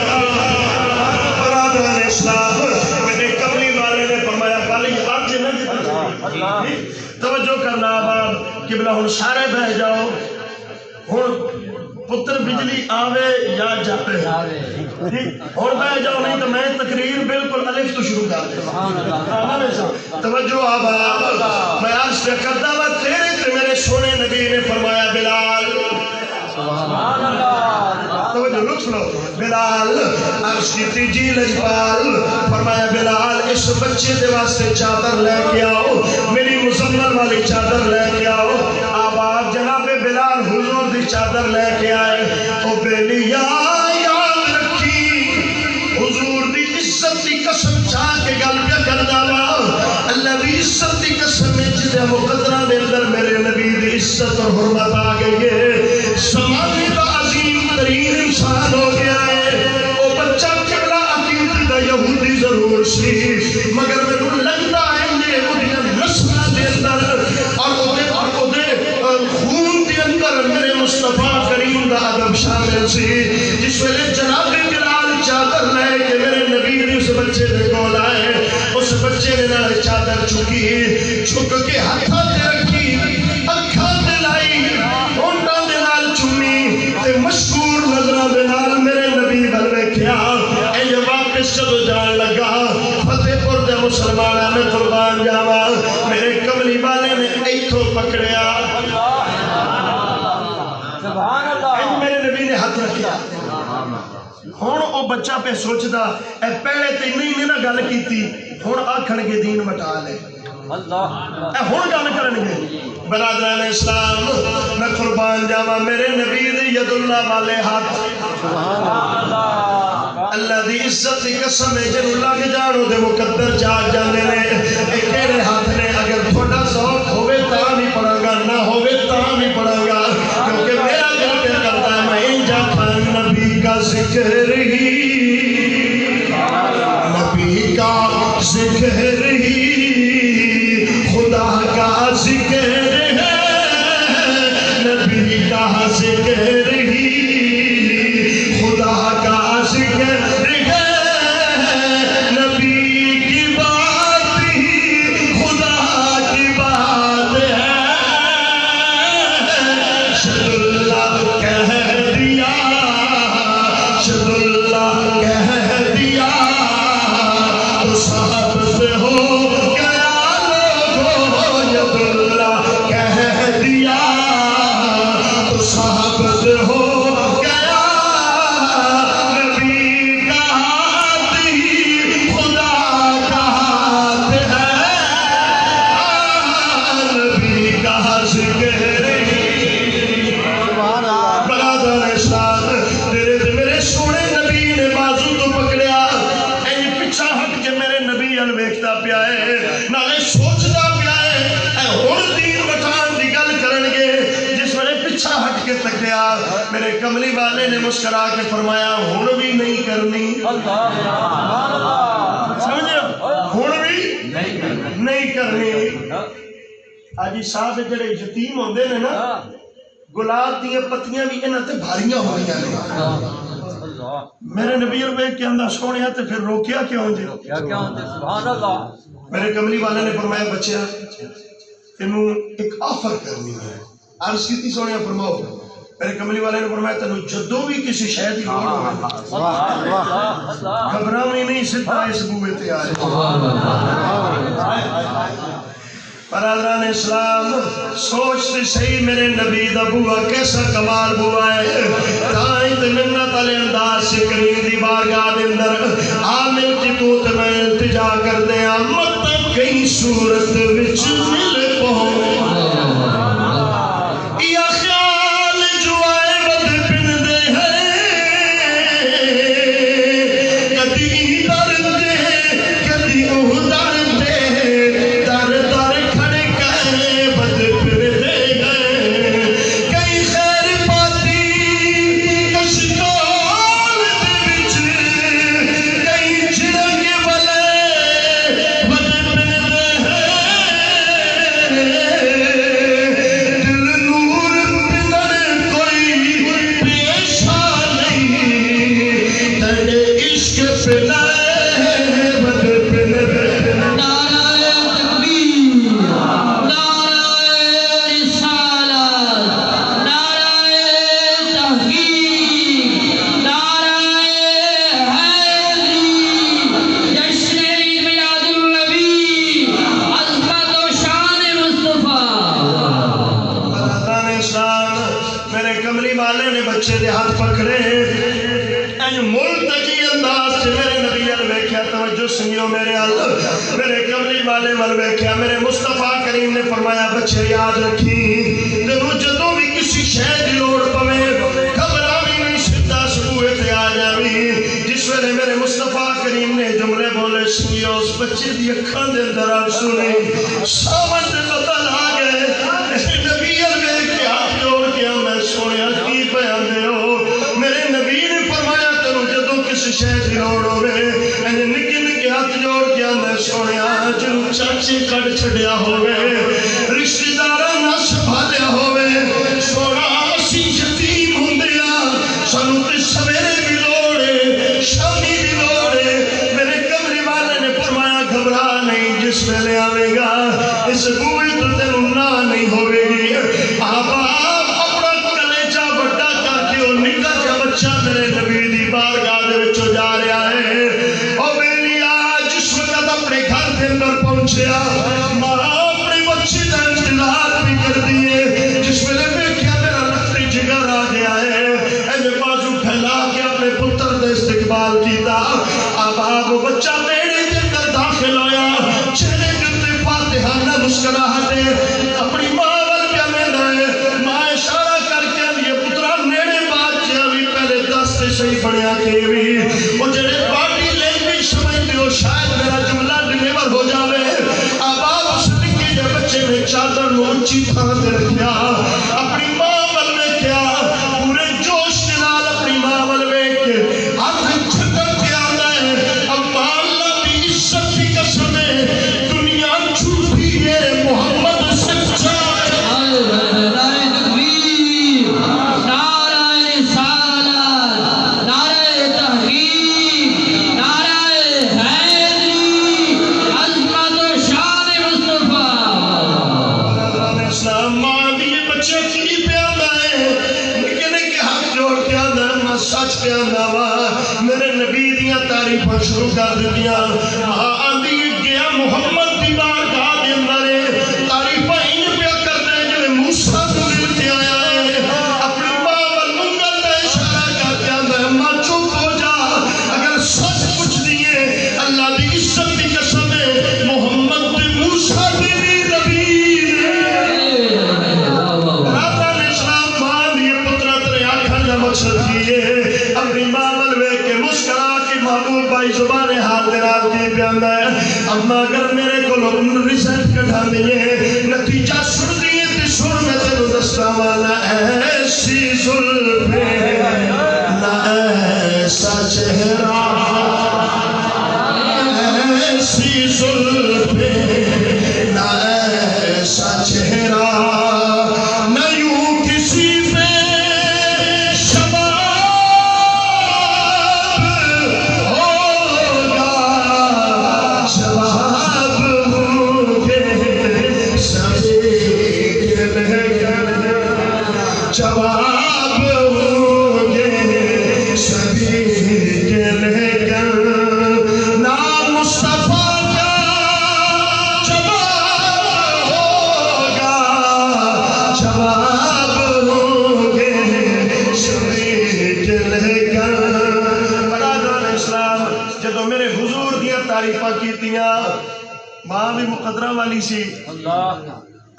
برادران اسلام میرے کملی والے نے فرمایا کل یہ بات جنہ توجہ کرنا آباد قبلہ ہن سارے بہ جاؤ ہن پتر بجلی آوے یا جاوے ہن بہ جاؤ نہیں تو میں تقریر بالکل الف تو شروع کر دے توجہ آباد میں عرض کرتا ہوا تیرے تے میرے سونے نبی نے فرمایا بلال توجہ لطف لو بلال عرض کی تھی جی لجبال فرمایا بلال اس بچے دے واسطے چادر لے کے آؤ میری مزمل والی چادر لے کے آؤ آباد جناب بلال حضور دی چادر لے کے آئے او بیلی یاد رکھی حضور دی عزت دی قسم چاہ کے گل پہ کرنا وا اللہ دی عزت دی قسم جدے مقدرہ دے اندر میرے نبی دی عزت اور حرمت آ گئی ہے زمانے دا عظیم ترین انسان ہو گیا ہے او بچہ قبلہ عقیدت دا یہودی ضرور سی مگر میں لگتا ہے یہ اُنہیں نسلہ دے اندر اور خون دے اندر میرے مصطفیٰ کریم دا عدب شامل سی جس ویلے جناب بلال چادر لے کے میرے نبی نے اس بچے نے کول آئے اس بچے نے نہ چادر چکی چھک کے ہتھاں تے رکھی اکھاں تے لائی ہونٹاں دے نال چومی تے مشکور نظراں دے نال میرے نبی ول ویکھیا اے واپس جدوں جان لگا فتح پور دے مسلماناں نے قربان جاواں میرے کملی والے نے ایتھوں پکڑیا سبحان اللہ میرے نبی نے ہاتھ رکھیا ہن او بچہ پہ سوچدا اے پہلے تے نہیں نہ گل کیتی ہن آکھن گے دین مٹا لے اللہ اے ہن گل کرن گے برادران اسلام میں قربان جاواں میرے نبی دی ید اللہ والے ہاتھ سبحان اللہ اللہ دی عزت دی قسم ہے جنوں لگ جانو دے مقدر جاگ جاندے نے اے کیڑے ہاتھ نے اگر تھوڑا ذوق ہوے تاں بھی پڑھاں گا نہ ہوے تاں بھی پڑھاں گا کیونکہ میرا دل پہ کرتا ہے میں انجا کھان نبی کا ذکر ہی نبی کا ذکر ہی خدا کا ذکر ہے نبی کا ذکر ہی خدا کا ذکر ہے نبی کی بات ہی خدا کی بات ہے شد اللہ کہہ دیا شد اللہ کہہ دیا تو صاحب سے ہو نبی ال ویکھدا پیا ہے نالے سوچدا پیا ہے اے ہن دین بٹھان دی گل کرنگے جس ویلے پیچھا ہٹ کے تکیا میرے کملی والے نے مسکرا کے فرمایا ہن بھی نہیں کرنی اللہ سبحان اللہ سمجھو ہن بھی نہیں کرنی اج صاحب جڑے یتیم ہوندے نے نا گلاب دی پتیاں بھی انہاں تے بھاریاں ہوندیاں نے میرے نبی ویکھ کے آندا سونیا تے پھر روکیا کیوں جی کیا ہوتے سبحان اللہ میرے کملی والے نے فرمایا بچیا تینوں ایک آفر کرنی ہے عرض کیتی سونیا فرماؤ میرے کملی والے نے فرمایا تینوں جدوں بھی کسی شے دی لوڑ ہوے گھبراویں نہیں سیدھا اس بوئے تے آ برادران اسلام سوچتے صحیح میرے نبی دا بوا کیسا کمال بوا ہے تائیں تے منت والے انداز سے کریم دی بارگاہ دے اندر عامل کی تو تے میں التجا کر دیا مت کئی صورت وچ مل پہنچ یا خیال جو آئے بد پن دے ہے کدی درد دے کدی اوہ درد دے در در کھڑے کہے بد پن دے گئے کئی خیر پاتی کشکول دے بچ کئی چھڑنگے والے بد پن دے دل نور پنر کوئی پیشا نہیں تیرے عشق پنر بد پن دے نعرہ تکبیر نعرہ رسالت نعرہ تحقیق نعرہ حیدری جشن عید میلاد النبی عظمت و شان مصطفیٰ برادران اسلام میرے کملی والے نے بچے دے ہاتھ پکڑے این ملتجی انداز سے میرے نبی ال ویکھیا توجہ سنگیو میرے ال میرے کملی والے ول ویکھیا میرے مصطفیٰ کریم نے فرمایا بچے یاد رکھی تینوں جدوں بھی کسی شے دی لوڑ پوے گھبراویں نہیں سیدھا سبوئے تے آ جاویں جس ویلے میرے مصطفیٰ کریم نے جملے بولے سنگیو اس بچے دی اکھاں دے اندر آنسو نہیں سامن دے پتہ لا گئے نبی ال ویکھ کے ہاتھ جوڑ کے میں سونیا کی بیان دے ہو میرے نبی نے فرمایا تینوں جدوں کسی شے دی لوڑ ہوے این نکے نکے ہاتھ جوڑ کے میں سونیا جنوں چاچے کڈ چھڈیا ہوے رشتہ داراں نہ سنبھالیا ہوے سونا اسی یتیم ہوندیا سانوں تے سویرے بھی لوڑ ہے شامی بھی لوڑ ہے میرے کملی والے نے فرمایا گھبرا نہیں جس ویلے آوے گا اس بوئے تو تینوں نہ نہیں ہوے گی آبا اپنا کلیجہ بڑا کر کے وہ نکا جا بچہ میرے نبی دی بارگاہ دے وچوں جا رہا ہے او بیلیا جس وقت اپنے گھر دے اندر پہنچیا ماں اپنے بچے دا انتظار بھی کر دیے جس ویلے ویکھیا میرا لختی جگر آ گیا ہے اے بازو پھیلا کے اپنے پتر دا استقبال کیتا آبا وہ بچہ میرے دے اندر داخل ہویا چہرے دے فاتحہ نہ مسکراہٹ اپنی ماں ول پیا ویندا ہے ماں اشارہ کر کے یہ پترا نیڑے بات جا بھی پہلے دس تے صحیح بنیا کے بھی وہ جڑے باڈی لینگویج سمجھتے ہو شاید میرا جملہ ڈلیور ہو جاوے آباد اس نکے جے بچے نے چادر نو اونچی تھان تے رکھیا اپنی ماں ول ویکھیا پورے جوش کے نال اپنی ماں ول ویکھ کے ہاتھ چھکر کے آندا ہے اما اللہ دی عزت دی قسم ہے دنیا جھوٹی ہے محمد سچا ہے نعرہ تکبیر نعرہ رسالت نعرہ تحقیق نعرہ حیدری عظمت و شان مصطفیٰ برادران اسلام ماں دی یہ بچے کی پیادا ہے نکے نکے ہاتھ جوڑ کے آدھا میں سچ پیادا وا میرے نبی دیاں تعریفاں شروع کر دیاں ماں آدھی گیا محمد دی بارگاہ دے اندر تعریفاں ان پیا کر دے جو موسیٰ کو مل کے آیا ہے اپنی ماں ول منگل دا اشارہ کر کے آدھا ماں چپ ہو جا اگر سچ کچھ دیئے اللہ دی عزت دی قسم ہے محمد دی موسیٰ دی نبی برادران اسلام ماں دی پترا تیرے آنکھاں دا مقصد کیے اپنی ماں ول ویکھ کے مسکرا کے محبوب بھائی زبان حال دے جناب کی پیاندا ہے اما اگر میرے کو رزلٹ کٹھا دیے نتیجہ سن دیے تے سن میں تینوں دستا والا ایسی زلفیں نہ ایسا چہرہ ایسی زلفیں نہ ایسا چہرہ نہ یوں کسی پہ شباب ہوگا شباب ہوں گے سبھی کے لہر جواب ہوں گے سبھی کے لہر نام مصطفیٰ کا جواب ہوگا جواب ہوں گے سبھی کے لہر برادران اسلام جدو میرے حضور دیا تعریفہ کیتیاں ماں بھی مقدرہ والی سی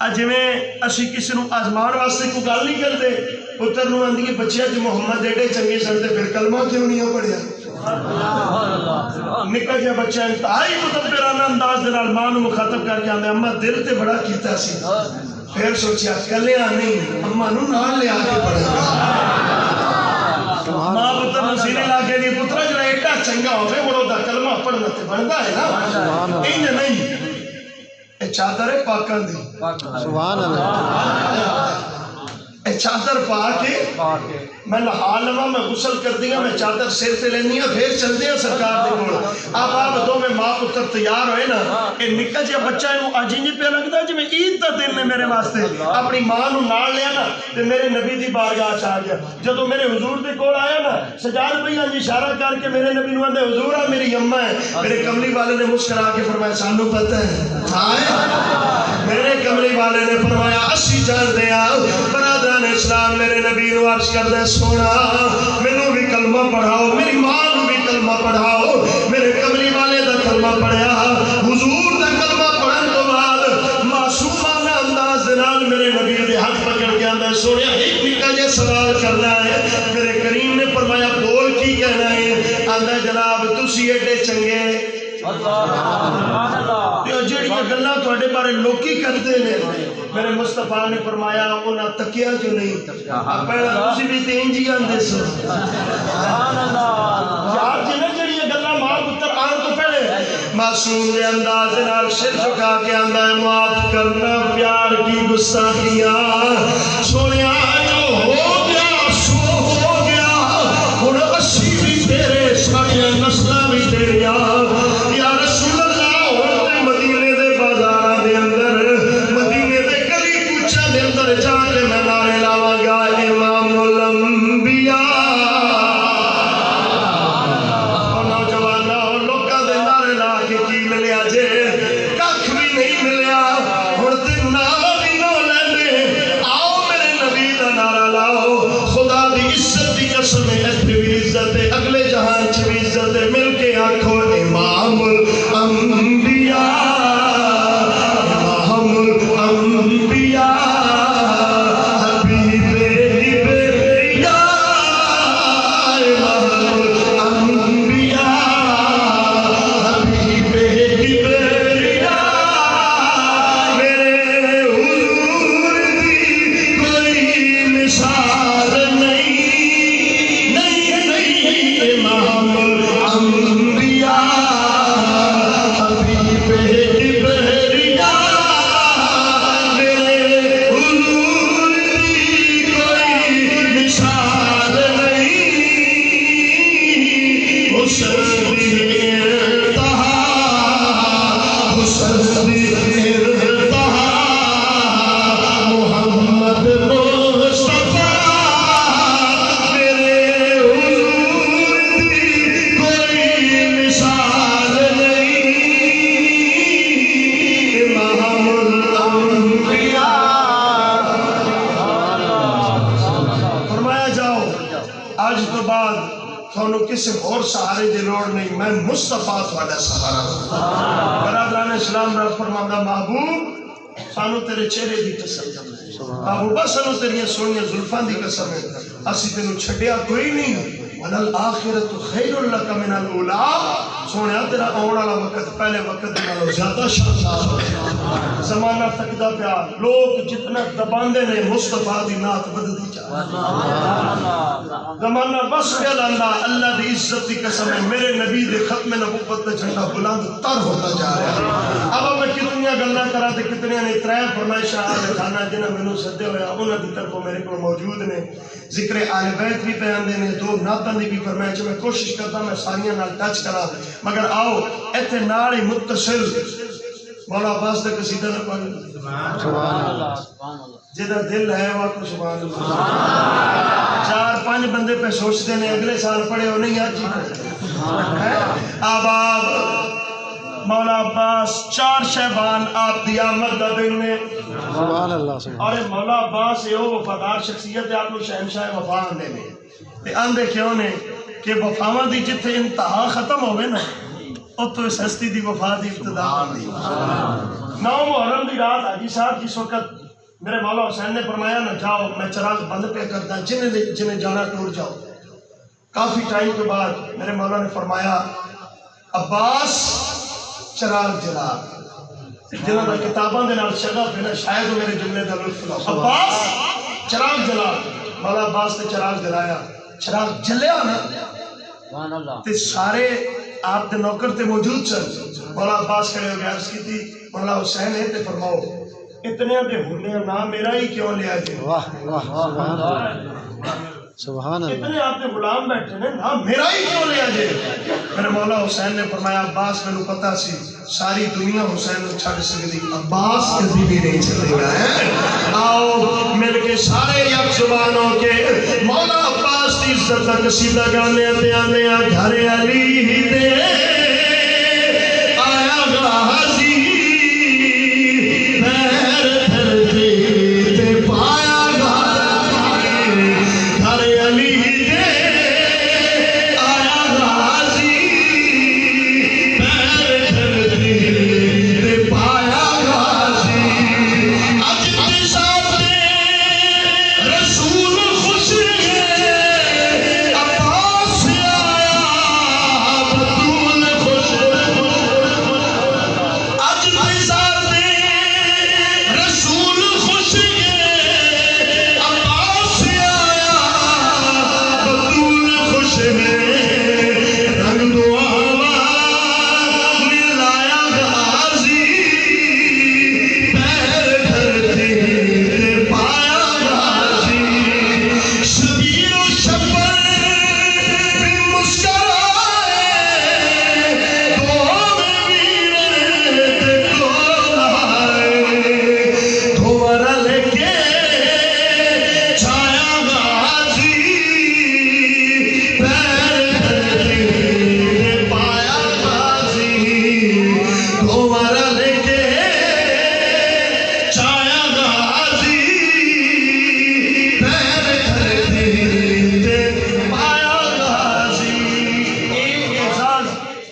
اج میں اسی کسی نو آزمان واسطے کوئی گل نہیں کرتے پتر نو آندی بچیا جی محمد ایڈے چنگے سن تے پھر کلمہ کیوں نہیں پڑھیا نکا جہا بچہ انتہائی مدبرانہ انداز دے نال ماں نو مخاطب کر کے آندے اما دل تے بڑا کیتا سی پھر سوچیا کلیاں نہیں اما نو نال لے آ کے پڑھا ماں پتر نو سینے لا کے نہیں پترا جڑا ایڈا چنگا ہوے مڑو دا کلمہ پڑھنا تے بندا ہے نا انج نہیں اے چادر ہے پاکاں دی سبحان اللہ اے چادر پا کے میں نہا لواں میں غسل کر دیا میں چادر سر تے لینی ہوں پھر چلتے ہیں سرکار دے کول آپ دو میں ماں پتر تیار ہوئے نا اے نکا جہا بچہ انہوں اج انج پہ لگدا جی میں عید دا دن نے میرے واسطے اپنی ماں نو نال لیا نا تے میرے نبی دی بارگاہ چ آ گیا جدوں میرے حضور دے کول آیا نا سجاد بھائی انج اشارہ کر کے میرے نبی نو آندے حضور آ میری اماں ہے میرے کملی والے نے مسکرا کے فرمایا سانو پتہ ہے میرے کملی والے نے فرمایا اسی جانتے ہیں برادران اسلام میرے نبی نو عرض کردے سونا مینوں بھی کلمہ پڑھاؤ میری ماں نو بھی کلمہ پڑھاؤ میرے کملی والے دا کلمہ پڑھیا حضور دا کلمہ پڑھن تو بعد معصومانہ انداز دے نال میرے نبی دے ہاتھ پکڑ کے آندا ہے سونے ایک نکا جہا سوال کرنا ہے میرے کریم نے فرمایا بول کی کہنا ہے آندا جناب تسی ایڈے چنگے جڑیاں گلاں تواڈے بارے لوکی کردے نے میرے مصطفیٰ نے فرمایا انہاں تکیا جو نہیں پہلا تسی بھی تے انج ہی آندے سو سبحان اللہ یار جنہ جڑیاں گلاں ماں پتر آن تو پہلے معصوم دے انداز نال سر جھکا کے آندا ہے معاف کرنا پیار کی گستاخیاں سونیا جو ہو گیا سو ہو گیا ہن اسی بھی تیرے ساڈیاں نسلاں بھی تیریاں یا رسول اللہ ہن مدینے دے بازاراں دے اندر مدینے دے گلی کوچاں دے اندر جا کے میں نعرے لاواں گا امام الانبیاء نوجواناں لوکاں دے نعرے لا کے کی ملیا جے ککھ بھی نہیں ملیا ہن تے نعرہ بھی نہ لیندے آؤ میرے نبی دا نعرہ لاؤ خدا دی عزت دی قسم ہے اتھے بھی عزت ہے اگلے جہان چ بھی عزت ہے مل کے آکھو امام الانبیاء امام الانبیاء حبیب کبریا امام الانبیاء حبیب کبریا میرے حضور دی کوئی مثال نہیں امام الانبیاء حبیب کبریا میرے حضور دی کوئی مثال نہیں حسن دی انتہا حسن دی انتہا محمد مصطفیٰ میرے حضور دی کوئی مثال نہیں امام الانبیاء فرمایا جاؤ آج تو بعد تھانوں کسی اور سہارے دی لوڑ نہیں میں مصطفیٰ تھوڑا سہارا برادران اسلام رب فرماندہ محبوب سانو تیرے چہرے دی قسم محبوبہ سانو تیریاں سونیاں زلفاں دی قسم ہے اسی تینوں چھڈیا کوئی نہیں وَلَلْآخِرَةُ خَيْرٌ لَكَ مِنَ الْأُولَىٰ سونے تیرا آن والا وقت پہلے وقت دے نالوں زیادہ شاندار ہو زمانہ تکدا پیا لوگ جتنا دباندے نے مصطفیٰ دی نعت بدلتی چاہے زمانہ بس گیا لاندا اللہ دی عزت دی قسم ہے میرے نبی دے ختم نبوت دا جھنڈا بلند تر ہوتا جا رہا ہے اب میں کتنی گلاں کراں تے کتنی نے ترے فرمائشاں آل خانہ جنہاں مینوں سدے ہویا انہاں دی طرفوں میرے کول موجود نے ذکر آل بیت بھی پہ آندے نے دو نعتاں دی بھی فرمائش میں کوشش کرتا میں ساریاں نال ٹچ کراں مگر آؤ ایتھے نال ہی متصل مولا عباس دا قصیدہ نہ پڑھ سبحان اللہ جدہ دل ہے وہ کو سبحان اللہ 4-5 بندے پہ سوچتے ہیں اگلے سال پڑھے ہو نہیں آج ہی آباب مولا عباس 4 شعبان آپ دی آمد دا دن میں سبحان اللہ اور مولا عباس یہ وفادار شخصیت ہے آپ کو شہنشاہ وفا آندے میں تے آندے کیوں نے کہ وفاواں دی جتھے انتہا ختم ہوئے نا اور تو اس ہستی دی وفا دی ابتدا دی 9 محرم دی رات حاجی صاحب جس وقت میرے مولا حسین نے فرمایا نہ جاؤ میں چراغ بند پہ کرتا جنہیں جانا ٹور جاؤ کافی ٹائم کے بعد میرے مولا نے فرمایا عباس چراغ جلا جنہوں نے کتاباں دے نال شغف ہے نا شاید وہ میرے جملے دا لطف لو عباس چراغ جلا مولا عباس نے چراغ جلایا چراغ جلیا نا سبحان اللہ تے سارے آپ دے نوکر تے موجود سن مولا عباس کھڑے ہو گئے عرض کی تھی مولا حسین ہے تے فرماؤ اتنے دے ہونے نام میرا ہی کیوں لیا جائے واہ واہ سبحان اللہ سبحان اللہ اتنے آپ کے غلام بیٹھے نے نام میرا ہی کیوں لیا جائے میرے مولا حسین نے فرمایا عباس میں نو پتا سی ساری دنیا حسین نو چھڑ سکتی عباس کسی بھی نہیں چھڑے گا ہے آؤ مل کے سارے یک زبانوں کے مولا عباس کی عزت کا قصیدہ گانے تے آنے گھر علی دے آیا غازی پیر دھرتی تے پایا غازی گھر علی دے آیا غازی پیر دھرتی تے پایا غازی اج تے سامنے رسول خوش ہے عباس آیا بطول خوش اج تے سامنے رسول خوش ہے عباس آیا بطول خوش ہے رنگ دو آواز ملایا غازی پیر دھرتی تے پایا غازی شبیر و شبر بھی مسکرائے دو میں ویر تے کول آئے دھومرا لے کے چھایا غازی پیر دھرتی تے پایا غازی دھومرا لے کے چھایا غازی پیر دھرتی تے پایا غازی یہ اعزاز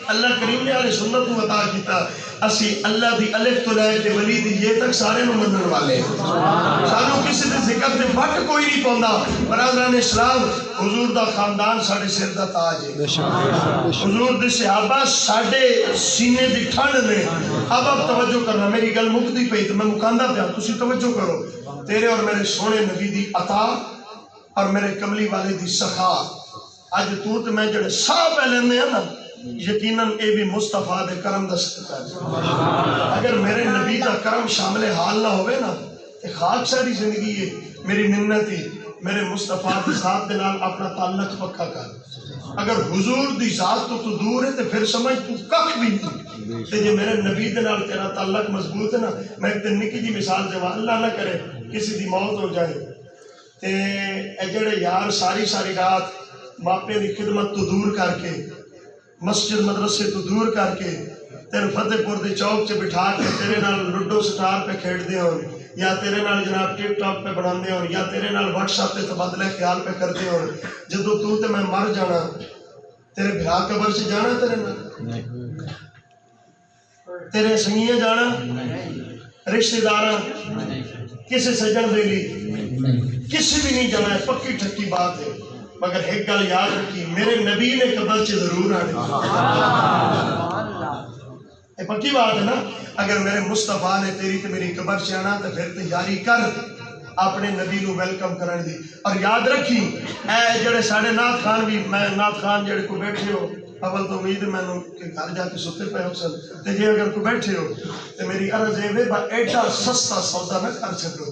اللہ کریم نے علیہ سنت کو عطا کیتا اسی اللہ دی الف تو لے کے ولی دی یہ تک سارے نو منن والے سانو کسی دے ذکر تے وٹ کوئی نہیں پوندا برادران اسلام حضور دا خاندان ساڈے سر دا تاج ہے بے شک بے شک حضور دے صحابہ ساڈے سینے دی ٹھنڈ نے اب توجہ کرنا میری گل مکدی پئی تے میں مکاندا پیا تسی توجہ کرو تیرے اور میرے سونے نبی دی عطا اور میرے کملی والے دی سخا اج تو تے میں جڑے ساہ پہ لیندے ہیں نا یقیناً اے بھی مصطفیٰ دے کرم دا صدقہ ہے اگر میرے نبی دا کرم شامل حال نہ ہوئے نا تے خاک ساری زندگی ہے میری منت ہی میرے مصطفیٰ دی ذات دے نال اپنا تعلق پکا کر اگر حضور دی ذات تو دور ہے تے پھر سمجھ تو ککھ بھی نہیں تے جے میرے نبی دے نال تیرا تعلق مضبوط ہے نا میں ایک دن نکی جی مثال دے اللہ نہ کرے کسی دی موت ہو جائے تے اے جڑے یار ساری رات باپے دی خدمت تو دور کر کے مسجد مدرسے تو دور کر کے تیرے فتح پور دے چوک چ بٹھا کے تیرے نال لڈو سٹار پہ کھیڑ دے ہون یا تیرے نال جناب ٹک ٹاک پہ بنا دے ہون یا تیرے نال واٹس ایپ پہ تبادلہ خیال پہ کر دے ہون جدو تو تے میں مر جانا تیرے بھرا قبر سے جانا تیرے نال تیرے سنگیے جانا رشتہ داراں کسی سجن دے لی کسی بھی نہیں جانا ہے پکی ٹھکی بات ہے مگر ایک گل یاد رکھی میرے نبی نے قبر سے ضرور آنے یہ پکی بات ہے نا اگر میرے مصطفیٰ نے تیری تو میری قبر سے آنا تو پھر تیاری کر اپنے نبی نو ویلکم کرنے دی اور یاد رکھی اے جڑے ساڑھے نات خان بھی میں نات خان جڑے کو بیٹھے ہو اول تو امید میں نے کہ گھر جا کے ستے پہ ہو سن تے جے اگر کو بیٹھے ہو تو میری عرض ہے با ایڈا سستا سودا نہ کر سکو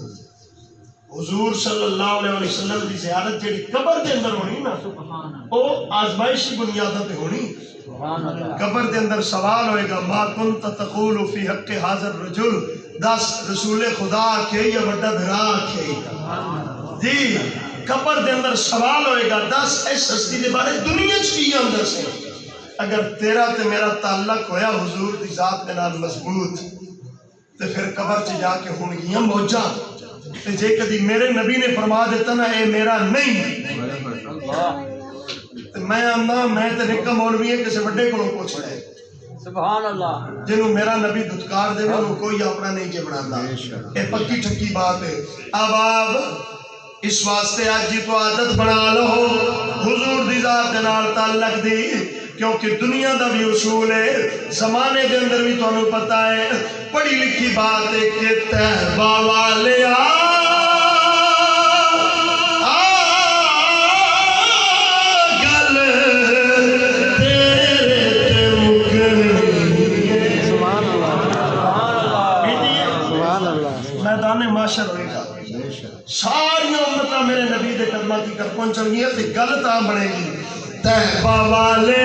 حضور صلی اللہ علیہ وسلم دی زیارت جڑی قبر دے اندر ہونی نا او آزمائشی بنیادوں پہ ہونی قبر دے اندر سوال ہوئے گا ما کنت تقول فی حق حاضر رجل دس رسول خدا کے یا بڑا بھرا کے جی قبر دے اندر سوال ہوئے گا دس اس ہستی دے بارے دنیا چکی اندر سے اگر تیرا تے میرا تعلق ہویا حضور دی ذات دے نال مضبوط تے پھر قبر چ جا کے ہونگیاں موجاں تے جے کدی میرے نبی نے فرما دیتا نا اے میرا نہیں میں آمنا میں تے نکا مولوی ہے کسے وڈے کو پوچھ رہے سبحان اللہ جنہوں میرا نبی دھتکار دے وہ کوئی اپنا نہیں کے بڑھاتا اے پکی ٹھکی بات ہے اب آپ اس واسطے آج جی تو عادت بنا لو حضور دی ذات دے نال تعلق دی کیونکہ دنیا دا بھی اصول ہے زمانے دے اندر بھی تو انہوں پتا ہے پڑھی لکھی بات ہے کہ تہبہ والے میدان معاشر ہوئے گا ساری امتہ میرے نبی دے قدمہ کی کر پہنچن گی ہے غلط آ بڑھے گی تہبہ والے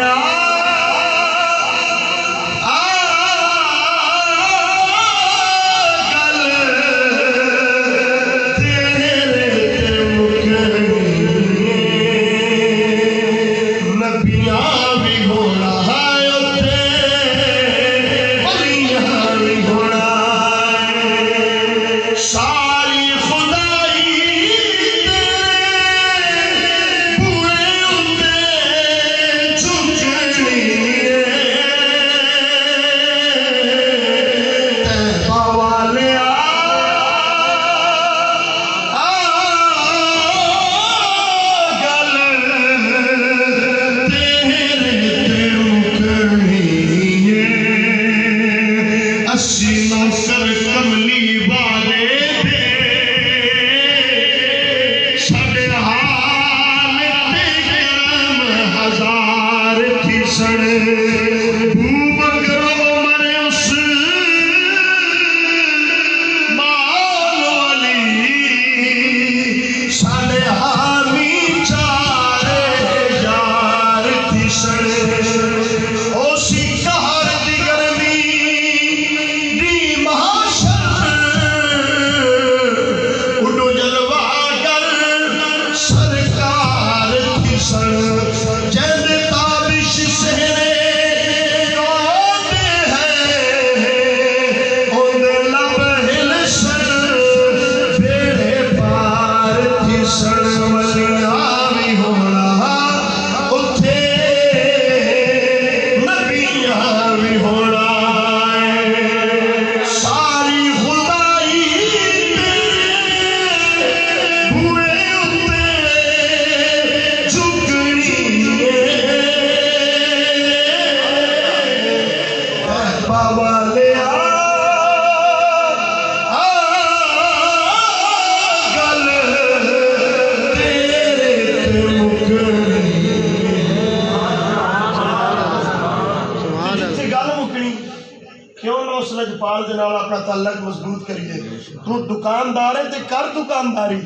اپنا تعلق مضبوط کریے تو دکاندار ہے تے کر دکانداری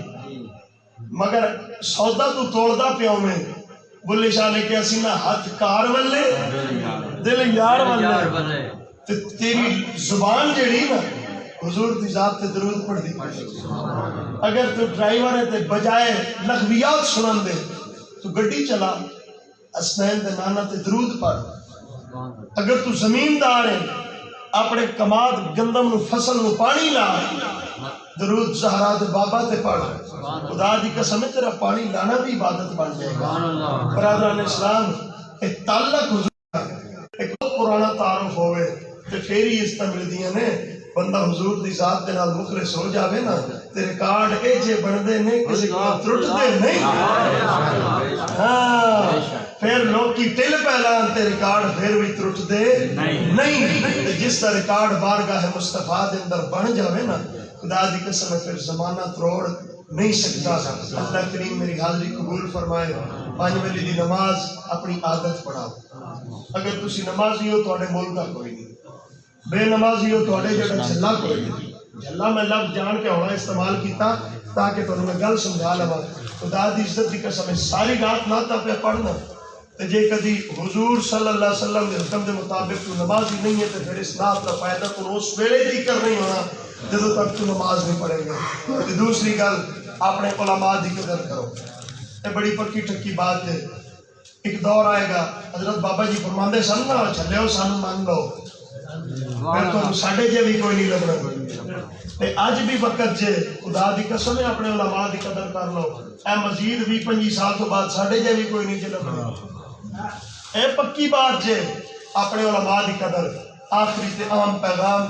مگر سودا تو توڑدا پیو میں بلے شاہ نے کہا سی نا ہاتھ کار والے دل یار والے تے تیری زبان جڑی نا حضور دی ذات تے درود پڑھ دی اگر تو ڈرائیور ہے تے بجائے لغویات سنن دے تو گڈی چلا اسنین دے نانا تے درود پڑھ اگر تو زمیندار ہے اپنے کماد گندم نو فصل نو پانی لا درود زہرا دے بابا تے پڑھ خدا دی قسم تیرا پانی لانا بھی عبادت بن جائے گا برادران اسلام ایک تعلق حضور ایک پرانا تعارف ہوئے تے پھر ہی اس طرح مل دیئے نے بندہ حضور دی ذات دے نال مخلص ہو جاوے نا تے ریکارڈ ایجے بندے نے کسی کو ترٹدے نہیں. ہاں پھر لوگ کی دل پہلان تے ریکارڈ پھر بھی ترٹدے نہیں. جس کا ریکارڈ بارگاہ مصطفیٰ دے اندر بن جاوے نا خدا دی قسم پھر زمانہ تروڑ نہیں سکتا. اللہ کریم میری حاضری قبول فرمائے. 5 ویلے دی نماز اپنی عادت پڑھاؤ. اگر تسی نمازی ہو تو ملک کا کوئی نہیں, بے نمازی ہو تو جڑا جھلا کوئی نہیں. جھلا میں لفظ جان کے ہونا استعمال کیتا تاکہ تمہیں میں گل سمجھا لوا. خدا دی عزت دی قسم ساری رات ناتا پہ پڑھنا تے جے کدی حضور صلی اللہ علیہ وسلم کے حکم کے مطابق تو نمازی نہیں ہے تو پھر اس نات کا فائدہ تو اس ویلے ذکر نہیں ہونا جب تک تو نماز نہیں پڑھے گا. دوسری گل اپنے علماء دی قدر کرو. یہ بڑی پکی ٹکی بات ہے. ایک دور آئے گا حضرت بابا جی فرماندے سن نا چلے سانو مان لو پھر تو ساڈے جے بھی کوئی نہیں لبنا. اج بھی وقت جے خدا دی قسم ہے اپنے علماء دی قدر کر لو. اے مزید 20-25 سال تو بعد ساڈے جے بھی کوئی نہیں جے لبنا. اے پکی بات جے اپنے علماء دی قدر. آخری تے عام پیغام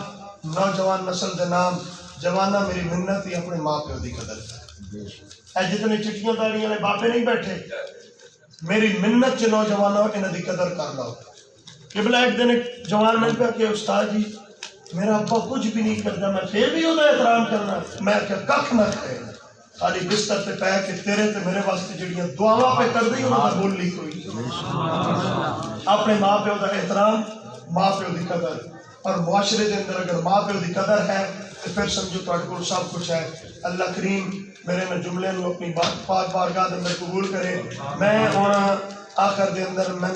نوجوان نسل دے نام جوانا میری منت ہی اپنے ماں پیو دی قدر کر. اے جتنے چٹیاں داڑیاں نے باپے نہیں بیٹھے میری منت چ نوجوانوں انہاں دی قدر کر لو. قبلہ ایک دن ایک جوان مل پہ کہ استاد جی میرا ابا کچھ بھی نہیں کرتا میں پھر بھی وہ احترام کرنا. میں کہ کھ نہ کرے خالی بستر پہ پہ کے تیرے تے میرے واسطے جڑیاں دعاواں پہ کر دی انہاں دا بولی کوئی. اپنے ماں پیو دا احترام ماں پیو دی قدر اور معاشرے دے اندر اگر ماں پیو دی قدر ہے تو پھر سمجھو تہاڈے کول سب کچھ ہے. اللہ کریم میرے میں جملے نو اپنی پاک بارگاہ دے اندر قبول کرے. میں ہن آخر دے اندر میں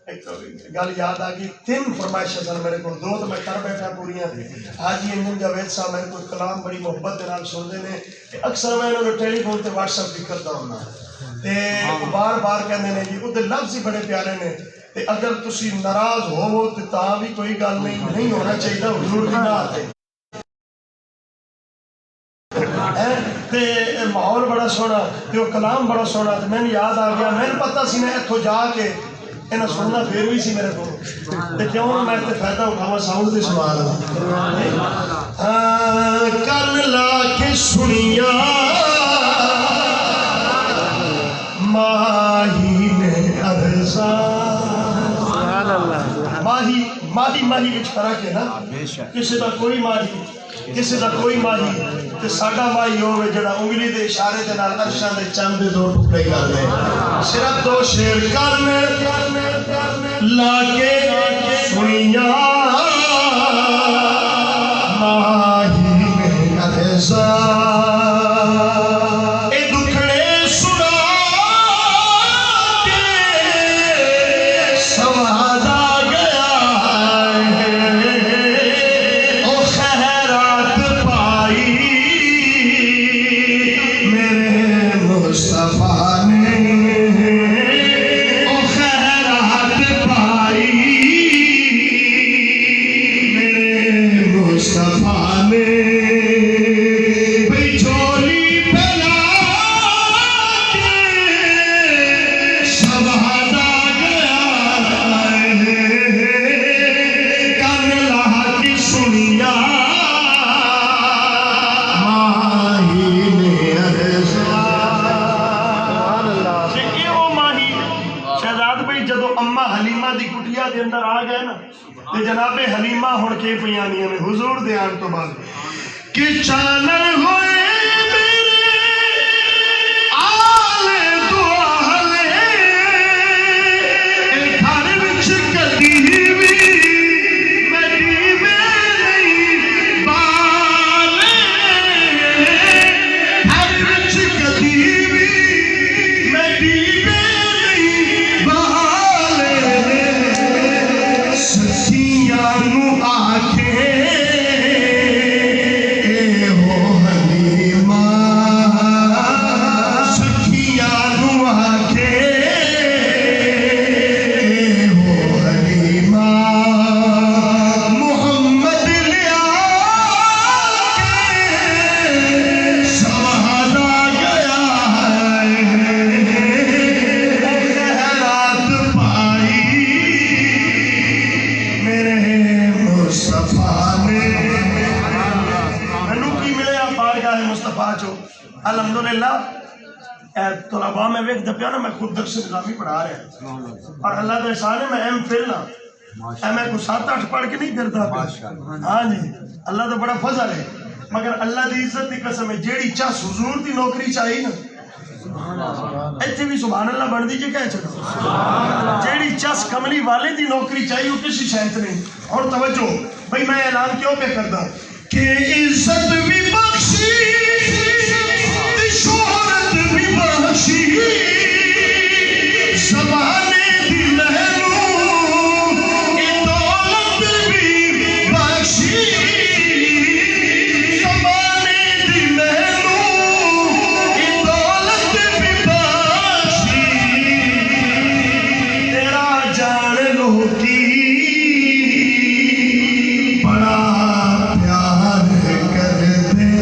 ایک گل یاد آ گئی. 3 فرمائشاں سن میرے کو 2 تو میں کر بیٹھا پوریاں. حاجی امین جاوید صاحب میرے کو کلام بڑی محبت دے نال سنتے ہیں کہ اکثر میں انہوں نے ٹیلی فون تے واٹس ایپ بھی کرتا ہوں تے بار بار کہندے نے جی وہ لفظ ہی بڑے پیارے نے. تے اگر تسی ناراض ہو تے تاں بھی کوئی گل نہیں ہونا چاہیے. حضور دی نات ہے تے ماحول بڑا سونا تے وہ کلام بڑا سونا. تے میں یاد آ گیا میں پتہ سی میں اتھوں جا کے انہیں سننا پھر بھی سی میرے کو تے کیوں میں تے فائدہ اٹھاواں ساؤنڈ تے سنا لواں. کن لا کے سنیا ماہی نے ارزاں. ماہی وچ فرق ہے نا. کسی دا کوئی ماہی کسی دا کوئی ماہی تے ساڈا ماہی ہوے جڑا انگلی دے اشارے دے نال عرشاں دے چند دے 2 ٹکڑے کر دے. صرف 2 شعر کرنے لا کے سنیا ماہی میں ارزاں. جناب حلیمہ ہن کے پیانیاں نے حضور دے آن تو بعد کہ چانن ہوئے میرے آل دوالے گھر وچ کدی وی میں دیوے نہیں بالے. گھر وچ کدی وی میں دیوے نہیں بالے. سچیاں آکھے ہو حلیمہ سچیاں آکھے ہو حلیمہ محمد لیا کے سوہدا گیا خیرات پائی میرے مصطفیٰ نے. چو الحمدللہ طلباء میں ویک دپیا نا میں خود درس نظامی پڑھا رہا ہوں اور اللہ کا احسان ہے میں ایم فل نہ میں کو 7-8 پڑھ کے نہیں کرتا ہاں جی اللہ تو بڑا فضل ہے مگر اللہ دی عزت دی قسم ہے جیڑی چاس حضور دی نوکری چاہیے نا ایتھے بھی سبحان اللہ بن دیجئے کہہ چھڑو جیڑی چاس کملی والے دی نوکری چاہیے وہ کسی شاید نہیں اور توجہ بھئی میں اعلان کیوں پہ کرتا ہوں کہ عزت بھی بخشی شہرت بھی بخشی زمانے دی لہروں دولت بھی بخشی زمانے دی لہروں دولت بھی بخشی تیرا جان لو کی بڑا پیار کرتے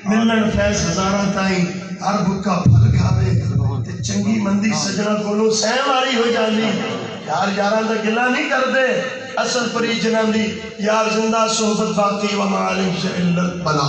ملن فیض ہزارہ تائیں ہر بکا پھل کھاوے چنگی مندی سجنہ کولو سہم آری ہو جاندی یار یاران دا گلہ نہیں کر دے اصل پری جنان دی یار زندہ صحبت باقی و معالم سے اللہ بلا